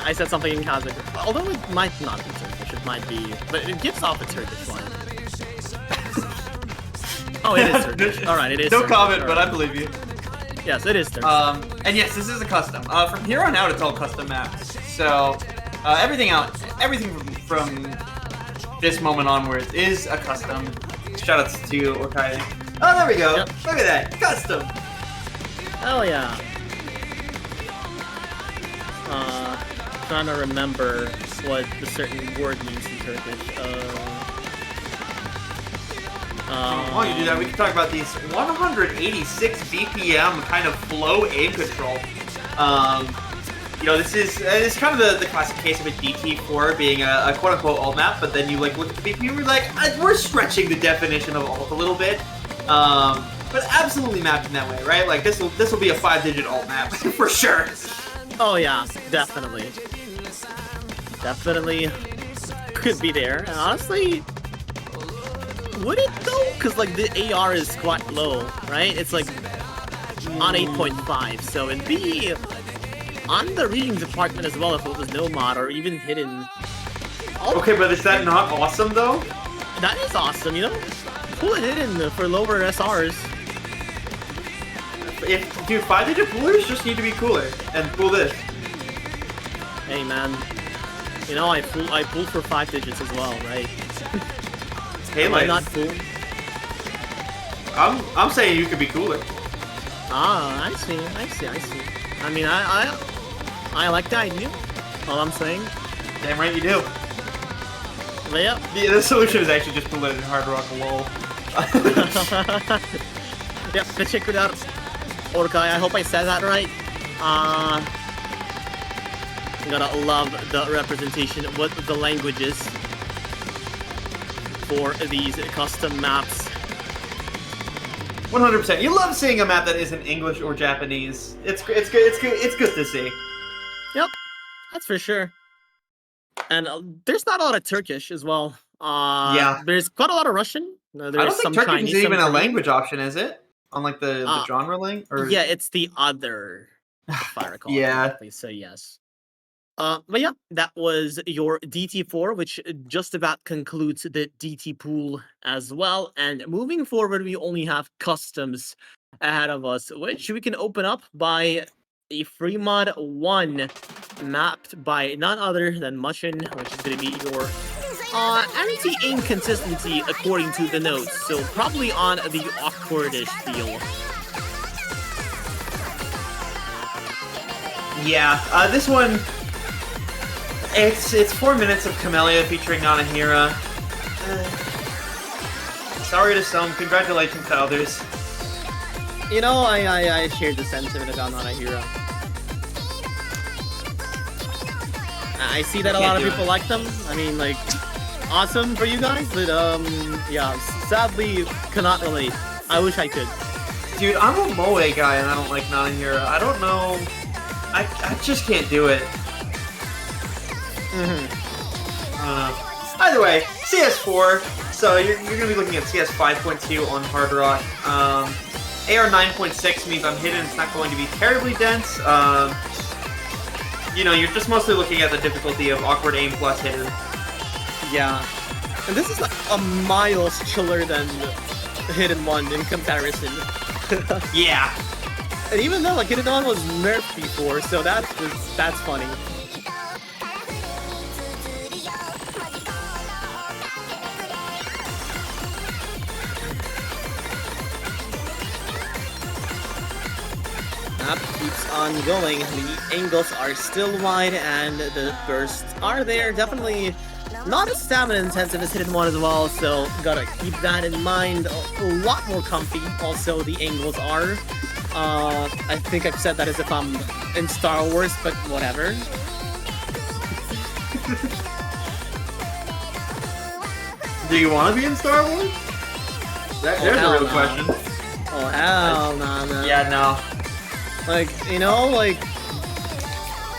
I said something in Kazakh, although it might not be Turkish, it might be, but it gives off a Turkish line. Oh, it is Turkish. Alright, it is No Turkish. comment, All but right. I believe you. Yes, it is Turkish. And yes, this is a custom. From here on out, it's all custom maps. So everything from this moment onwards is a custom. Shoutouts to Orkai. Oh, there we go. Yep. Look at that, custom. Hell yeah. Trying to remember what the certain word means in Turkish. While you do that, we can talk about these 186 BPM kind of flow aim control. You know, this is kind of the classic case of a DT4 being a quote-unquote alt map, but then you like look at the BPM and we're like, we're stretching the definition of alt a little bit. But absolutely mapped in that way, right? Like this will be a 5-digit alt map for sure. Oh yeah, definitely. Definitely could be there. And honestly, would it though? Because like the AR is quite low, right? It's like on 8.5, so it'd be on the reading department as well if it was no mod or even hidden. Oh, Okay, but is that not awesome though? that is awesome, you know? Pull it hidden for lower SRs. Dude, 5-digit poolers just need to be cooler and pull this. Hey man, you know I pulled for 5 digits as well, right? Hey, Am I like, not cool? I'm saying you could be cooler. Ah, I see. I mean, I like the idea. All I'm saying. Damn right you do. But yeah. The solution is actually just pull it in Hard Rock lol. Yep, let's check it out. Orkai, I hope I said that right. I'm gonna love the representation with the languages for these custom maps. 100%. You love seeing a map that isn't English or Japanese. It's good to see. Yep, that's for sure. And there's not a lot of Turkish as well. Yeah. There's quite a lot of Russian. There's I don't think some Turkish Chinese, is even some a Korean. language option, is it? On like the genre link? Or... Yeah, it's the other, if I recall Yeah. correctly, so yes. But yeah, that was your DT4, which just about concludes the DT pool as well. And moving forward, we only have customs ahead of us, which we can open up by a free mod 1 mapped by none other than Mushin, which is going to be your anti-inconsistency according to the notes. So probably on the awkwardish feel. Yeah, this one... It's 4 minutes of Camellia featuring Nanahira. Sorry to some, congratulations to others. You know, I shared the sentiment about Nanahira. I see that a lot of people like them. I mean, like, awesome for you guys, but yeah, sadly cannot relate. I wish I could. Dude, I'm a Moe guy and I don't like Nanahira. I don't know. I just can't do it. Either way, CS4. So you're gonna be looking at CS 5.2 on Hard Rock. AR 9.6 means on hidden it's not going to be terribly dense. You know, you're just mostly looking at the difficulty of awkward aim plus hidden. Yeah, and this is like a miles chiller than Hidden 1 in comparison. Yeah. And even though like Hidden 1 was nerfed before, so that's funny. Map keeps on going. The angles are still wide and the bursts are there. Definitely not as stamina intensive as Hidden 1 as well, so gotta keep that in mind. A lot more comfy. Also, the angles are. I think I've said that as if I'm in Star Wars, but whatever. Do you want to be in Star Wars? There's a real question. Oh, hell no, man. Yeah, no. Like, you know, like,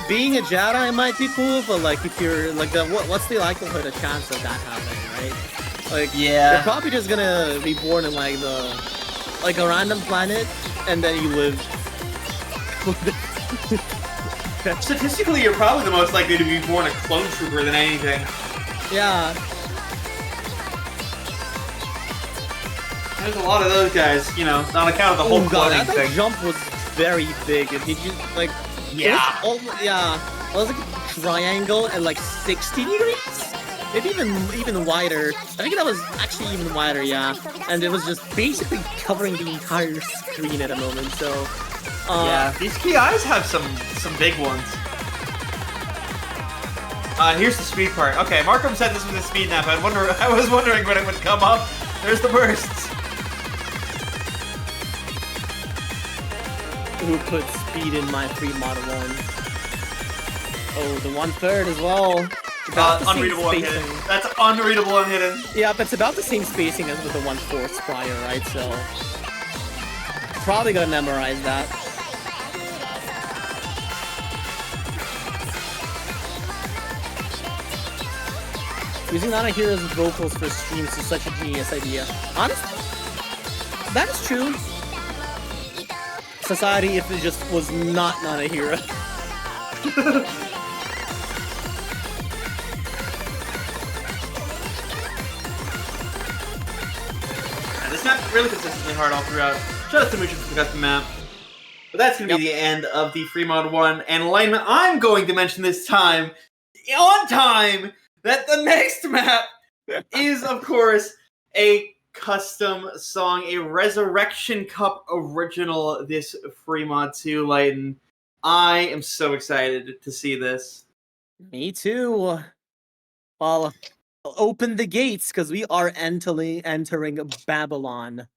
being a Jedi might be cool, but like, if you're, like, what's the likelihood, a chance of that happening, right? Like, Yeah. you're probably just gonna be born in, like, a random planet, and then you live. Statistically, you're probably the most likely to be born a clone trooper than anything. Yeah. There's a lot of those guys, you know, on account of the whole cloning that thing. jump was very big. Did you, like... Yeah. It was like a triangle at like 60 degrees? Maybe even wider. I think that was actually even wider, yeah. And it was just basically covering the entire screen at a moment, so... yeah, these KIs have some big ones. Here's the speed part. Okay, Markham said this was a speed nap. I was wondering when it would come up. There's the bursts. Who put speed in my free mod 1? Oh, the 1/3 as well. Unreadable unhidden. That's unreadable unhidden. Yeah, but it's about the same spacing as with the 1/4 prior, right? So probably gonna memorize that. Using Nanahira's vocals for streams is such a genius idea. Honestly, that is true. Society, if it just was not Nanahira. This map really consistently hard all throughout. Shout out to Mucha for the custom map. But that's going to be the end of the Free Mod 1 and alignment. I'm going to mention this time, on time, that the next map is, of course, a custom song, a Resurrection Cup original, this Free Mod 2, Lighten. I am so excited to see this. Me too. Well, open the gates because we are entering Babylon.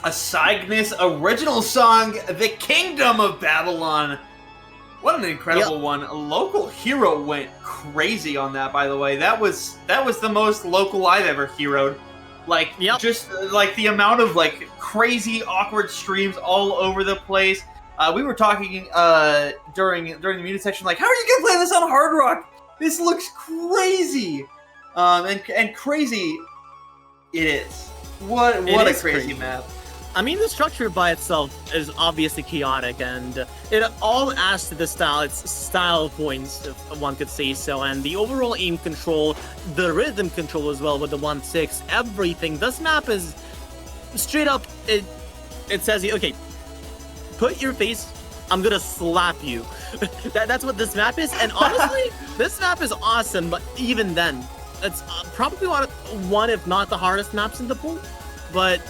a Cygnus original song, The Kingdom of Babylon. What an incredible one. A local hero went crazy on that, by the way. That was the most local I've ever heroed. Like, just like the amount of like crazy, awkward streams all over the place. We were talking during the music section, like, how are you gonna play this on Hard Rock? This looks crazy. And crazy it is. What a crazy map. I mean, the structure by itself is obviously chaotic, and it all adds to the style. It's style points, if one could say so, and the overall aim control, the rhythm control as well with the 1-6, everything. This map is straight up. It says, okay, put your face. I'm gonna slap you. That's what this map is, and honestly, this map is awesome. But even then, it's probably one, if not the hardest maps in the pool, but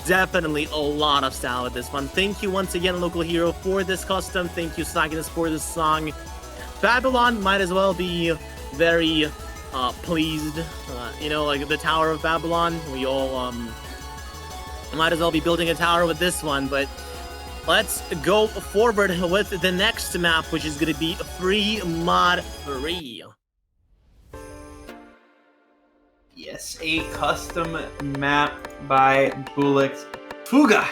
definitely a lot of style with this one. Thank you once again, Local Hero, for this custom. Thank you, Cygnus, for this song. Babylon might as well be very pleased. You know, like the Tower of Babylon. We all might as well be building a tower with this one, but let's go forward with the next map, which is going to be Free Mod 3. Yes, a custom map by Bulix. Fuga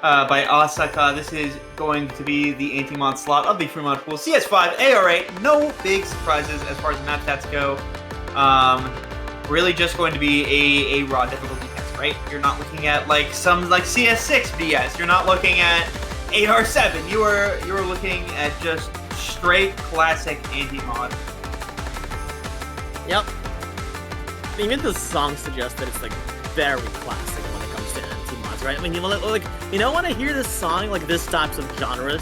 by Asaka. This is going to be the anti-mod slot of the free mod pool. CS5, AR8, no big surprises as far as map stats go. Really just going to be a raw difficulty test, right? You're not looking at like some like CS6 BS. You're not looking at AR7. You are looking at just straight classic anti-mod. Yep. Even the song suggests that it's like very classic when it comes to anti-mods, right? I mean, when I hear this song, like this types of genres,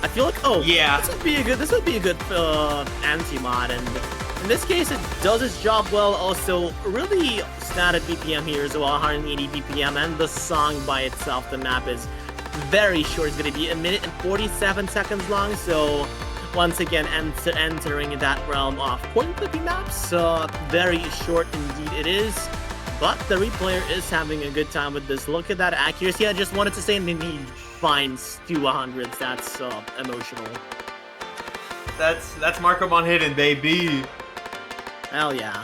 I feel like, oh yeah, this would be a good anti-mod, and in this case, it does its job well. Also, really static BPM here as well, 180 BPM, and the song by itself, the map is very short. It's going to be 1 minute and 47 seconds long, so once again, entering that realm of point clipping maps. Very short indeed it is, but the replayer is having a good time with this. Look at that accuracy. I just wanted to say they need fines to 100s. That's emotional. That's Marco Monhidden, baby. Hell yeah.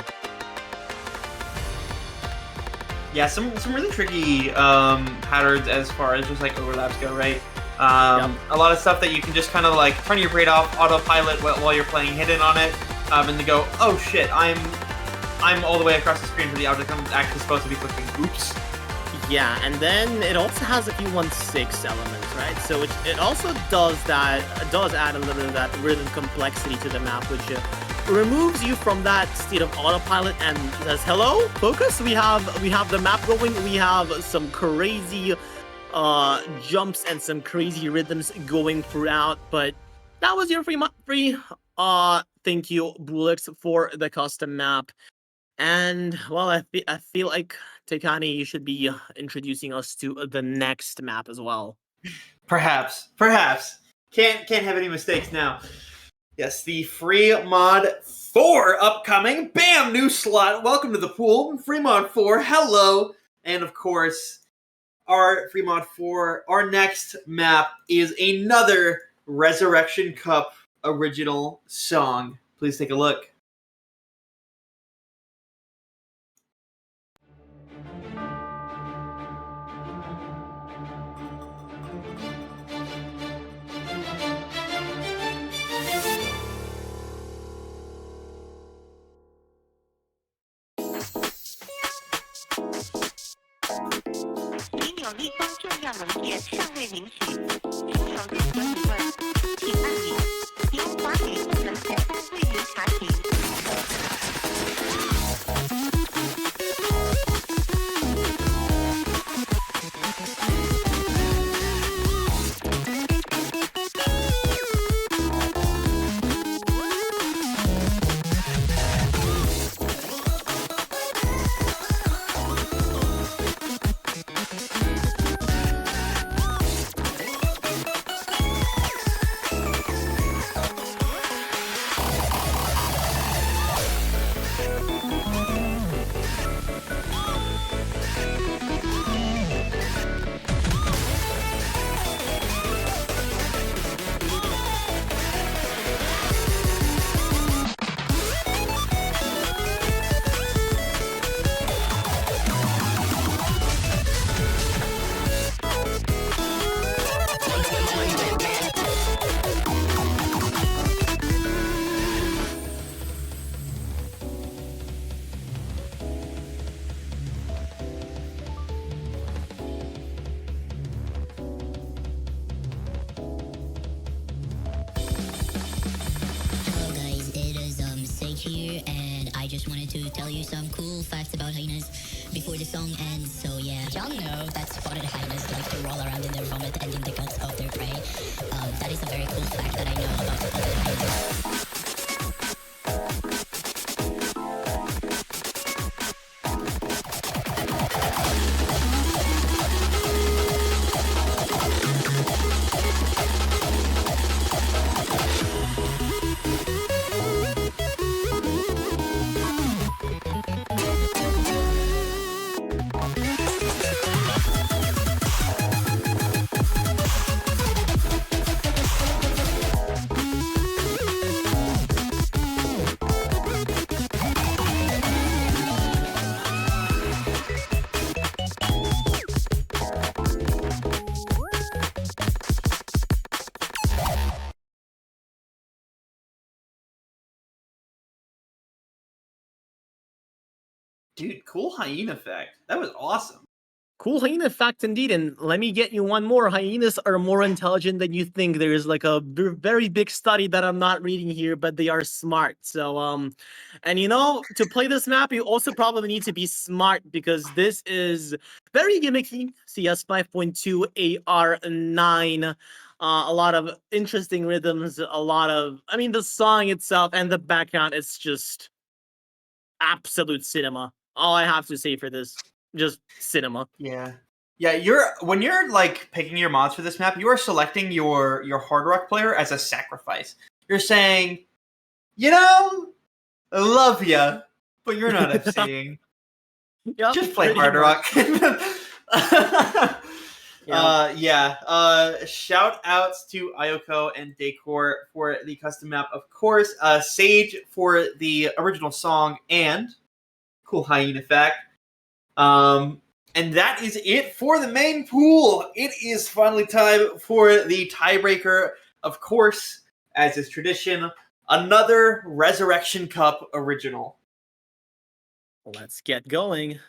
Yeah, some really tricky patterns as far as just like overlaps go, right? A lot of stuff that you can just kind of like turn your brain off, autopilot while you're playing hidden on it, and then go, oh shit, I'm all the way across the screen for the object I'm actually supposed to be clicking. Oops. Yeah, and then it also has a few 1-6 elements, right? So it also does add a little bit of that rhythm complexity to the map, which removes you from that state of autopilot and says, hello, focus. We have the map going. We have some crazy jumps and some crazy rhythms going throughout, but that was your free thank you, Bulix, for the custom map. And well, I feel like Tekani, you should be introducing us to the next map as well. Perhaps can't have any mistakes now. Yes, the free mod 4 upcoming. Bam, new slot. Welcome to the pool. Free mod 4. Hello, and of course, our free mod 4, our next map is another Resurrection Cup original song. Please take a look. about hyenas before the song ends. So yeah, y'all know that spotted hyenas like to roll around in their vomit and in the guts of their prey. That is a very cool fact that I know about spotted hyenas. Dude, cool hyena effect. That was awesome. Cool hyena fact indeed, and let me get you one more. Hyenas are more intelligent than you think. There is like a very big study that I'm not reading here, but they are smart. So, and you know, to play this map, you also probably need to be smart because this is very gimmicky. CS 5.2 AR9. A lot of interesting rhythms, a lot of, I mean, the song itself and the background, it's just absolute cinema. All I have to say for this, just cinema. Yeah. Yeah, when you're like picking your mods for this map, you are selecting your hard rock player as a sacrifice. You're saying, you know, I love ya, but you're not FCing. Yep, Just play pretty hard much. rock. Yep. Shout outs to Ayoko and Decor for the custom map, of course. Sage for the original song and cool hyena effect. And that is it for the main pool. It is finally time for the tiebreaker. Of course, as is tradition, another Resurrection Cup original. Let's get going.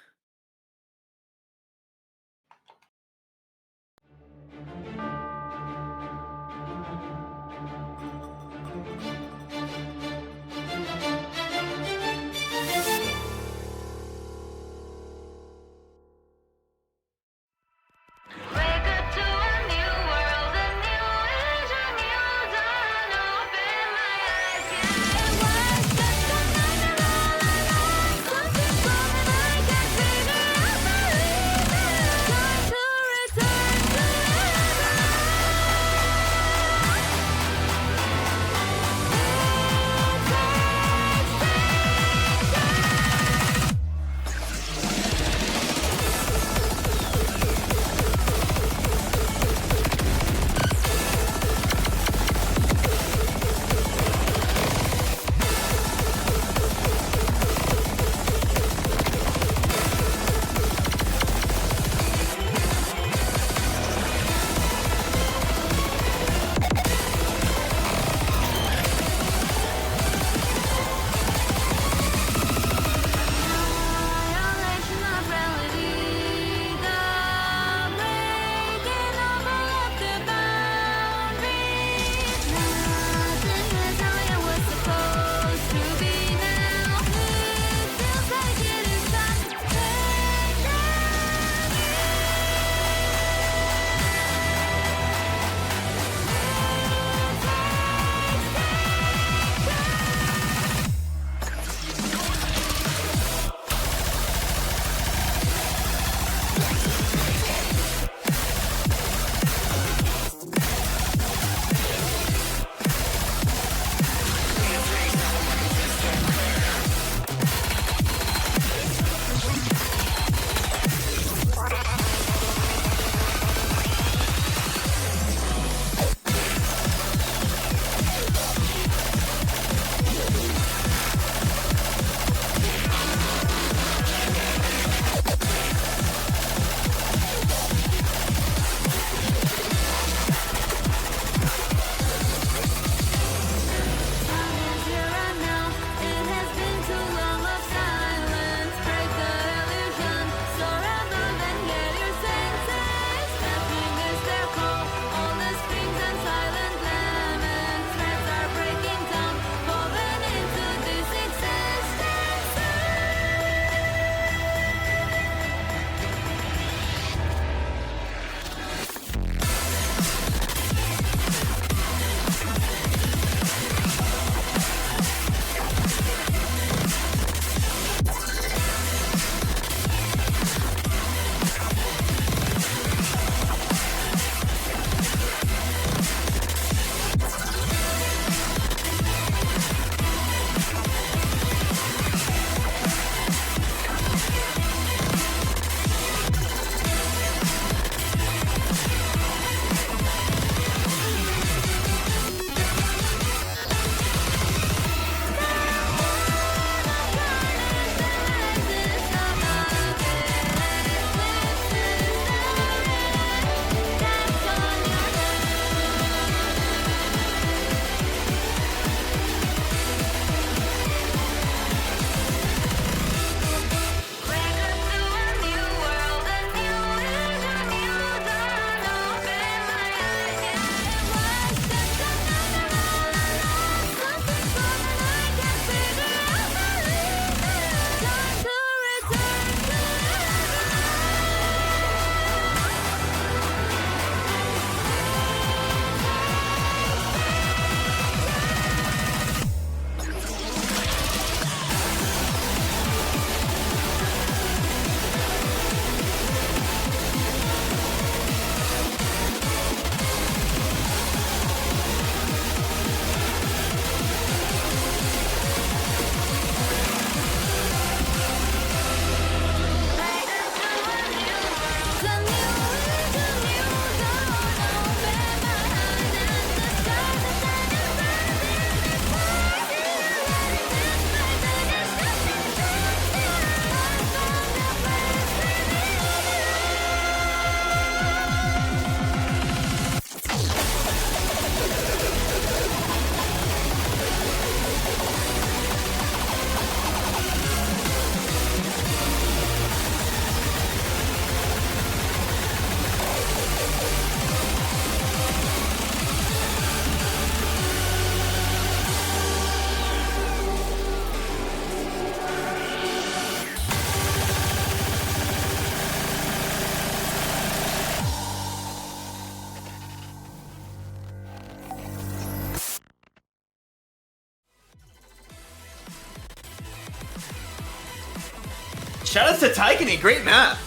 Shout out to Taikani, great map.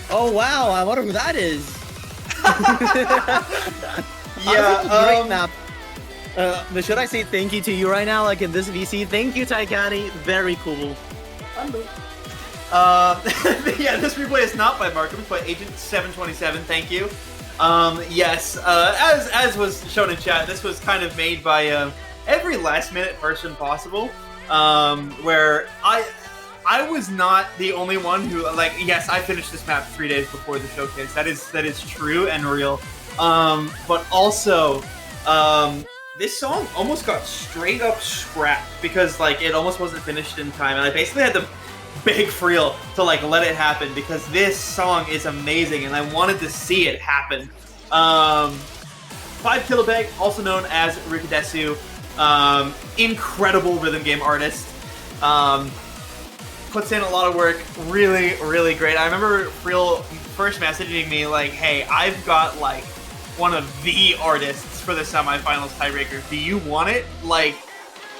Oh wow, I wonder who that is. Yeah, great map. But should I say thank you to you right now, like in this VC? Thank you, Taikani. Very cool. Yeah, this replay is not by Mark. It was by Agent 727. Thank you. Yes, as was shown in chat, this was kind of made by every last-minute person possible. Where I was not the only one who, like, yes, I finished this map 3 days before the showcase. That is true and real. But also, this song almost got straight up scrapped because, like, it almost wasn't finished in time, and I basically had to beg Freel to, like, let it happen because this song is amazing and I wanted to see it happen. 5 Kilobeg, also known as Rikudesu, incredible rhythm game artist. Puts in a lot of work, really, really great. I remember Freel first messaging me like, hey, I've got, like, one of the artists for the semifinals tiebreaker. Do you want it? Like,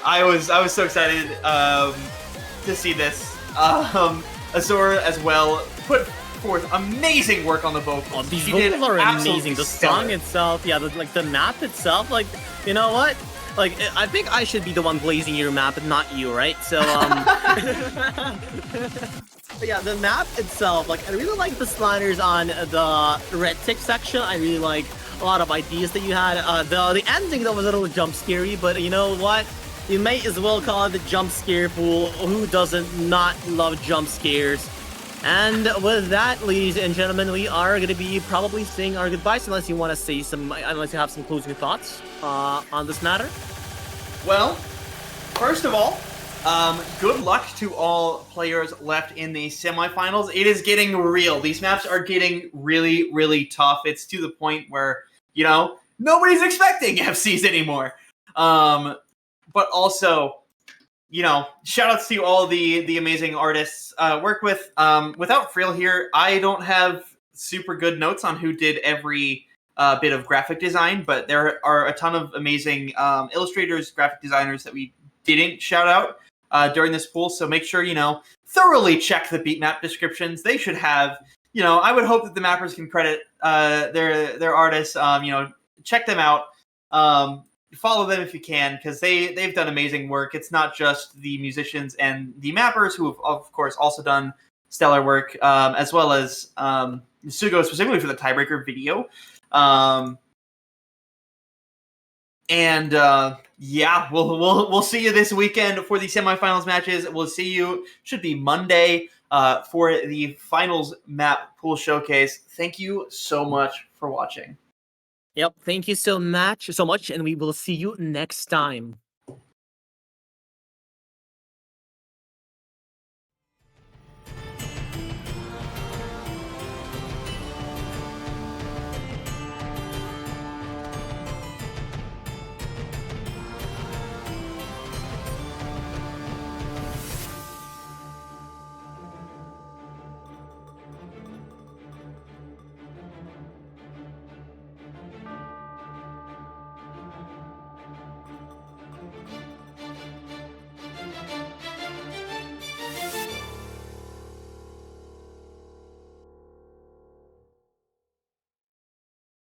I was so excited to see this. Azura as well put forth amazing work on the vocals. Oh, these She vocals did are absolutely amazing. The stellar. song itself, yeah, the map itself, like, you know what? Like, I think I should be the one blazing your map, and not you, right? So, but yeah, the map itself, like, I really like the sliders on the red tick section. I really like a lot of ideas that you had. The ending, though, was a little jump scary, but you know what? You may as well call it the jump scare pool. Who doesn't not love jump scares? And with that, ladies and gentlemen, we are going to be probably saying our goodbyes unless you want to say unless you have some closing thoughts on this matter. Well, first of all, good luck to all players left in the semifinals. It is getting real. These maps are getting really, really tough. It's to the point where, you know, nobody's expecting FCs anymore. But also, you know, shout outs to all the amazing artists work with. Without Freel here, I don't have super good notes on who did every bit of graphic design, but there are a ton of amazing illustrators, graphic designers that we didn't shout out during this pool. So make sure, you know, thoroughly check the beat map descriptions. They should have, you know, I would hope that the mappers can credit their artists. You know, check them out. Follow them if you can, because they've done amazing work. It's not just the musicians and the mappers who have, of course, also done stellar work, as well as Sugo specifically for the tiebreaker video. Yeah, we'll see you this weekend for the semifinals matches. We'll see you, should be Monday, for the finals map pool showcase. Thank you so much for watching. Yep, thank you so much, and we will see you next time.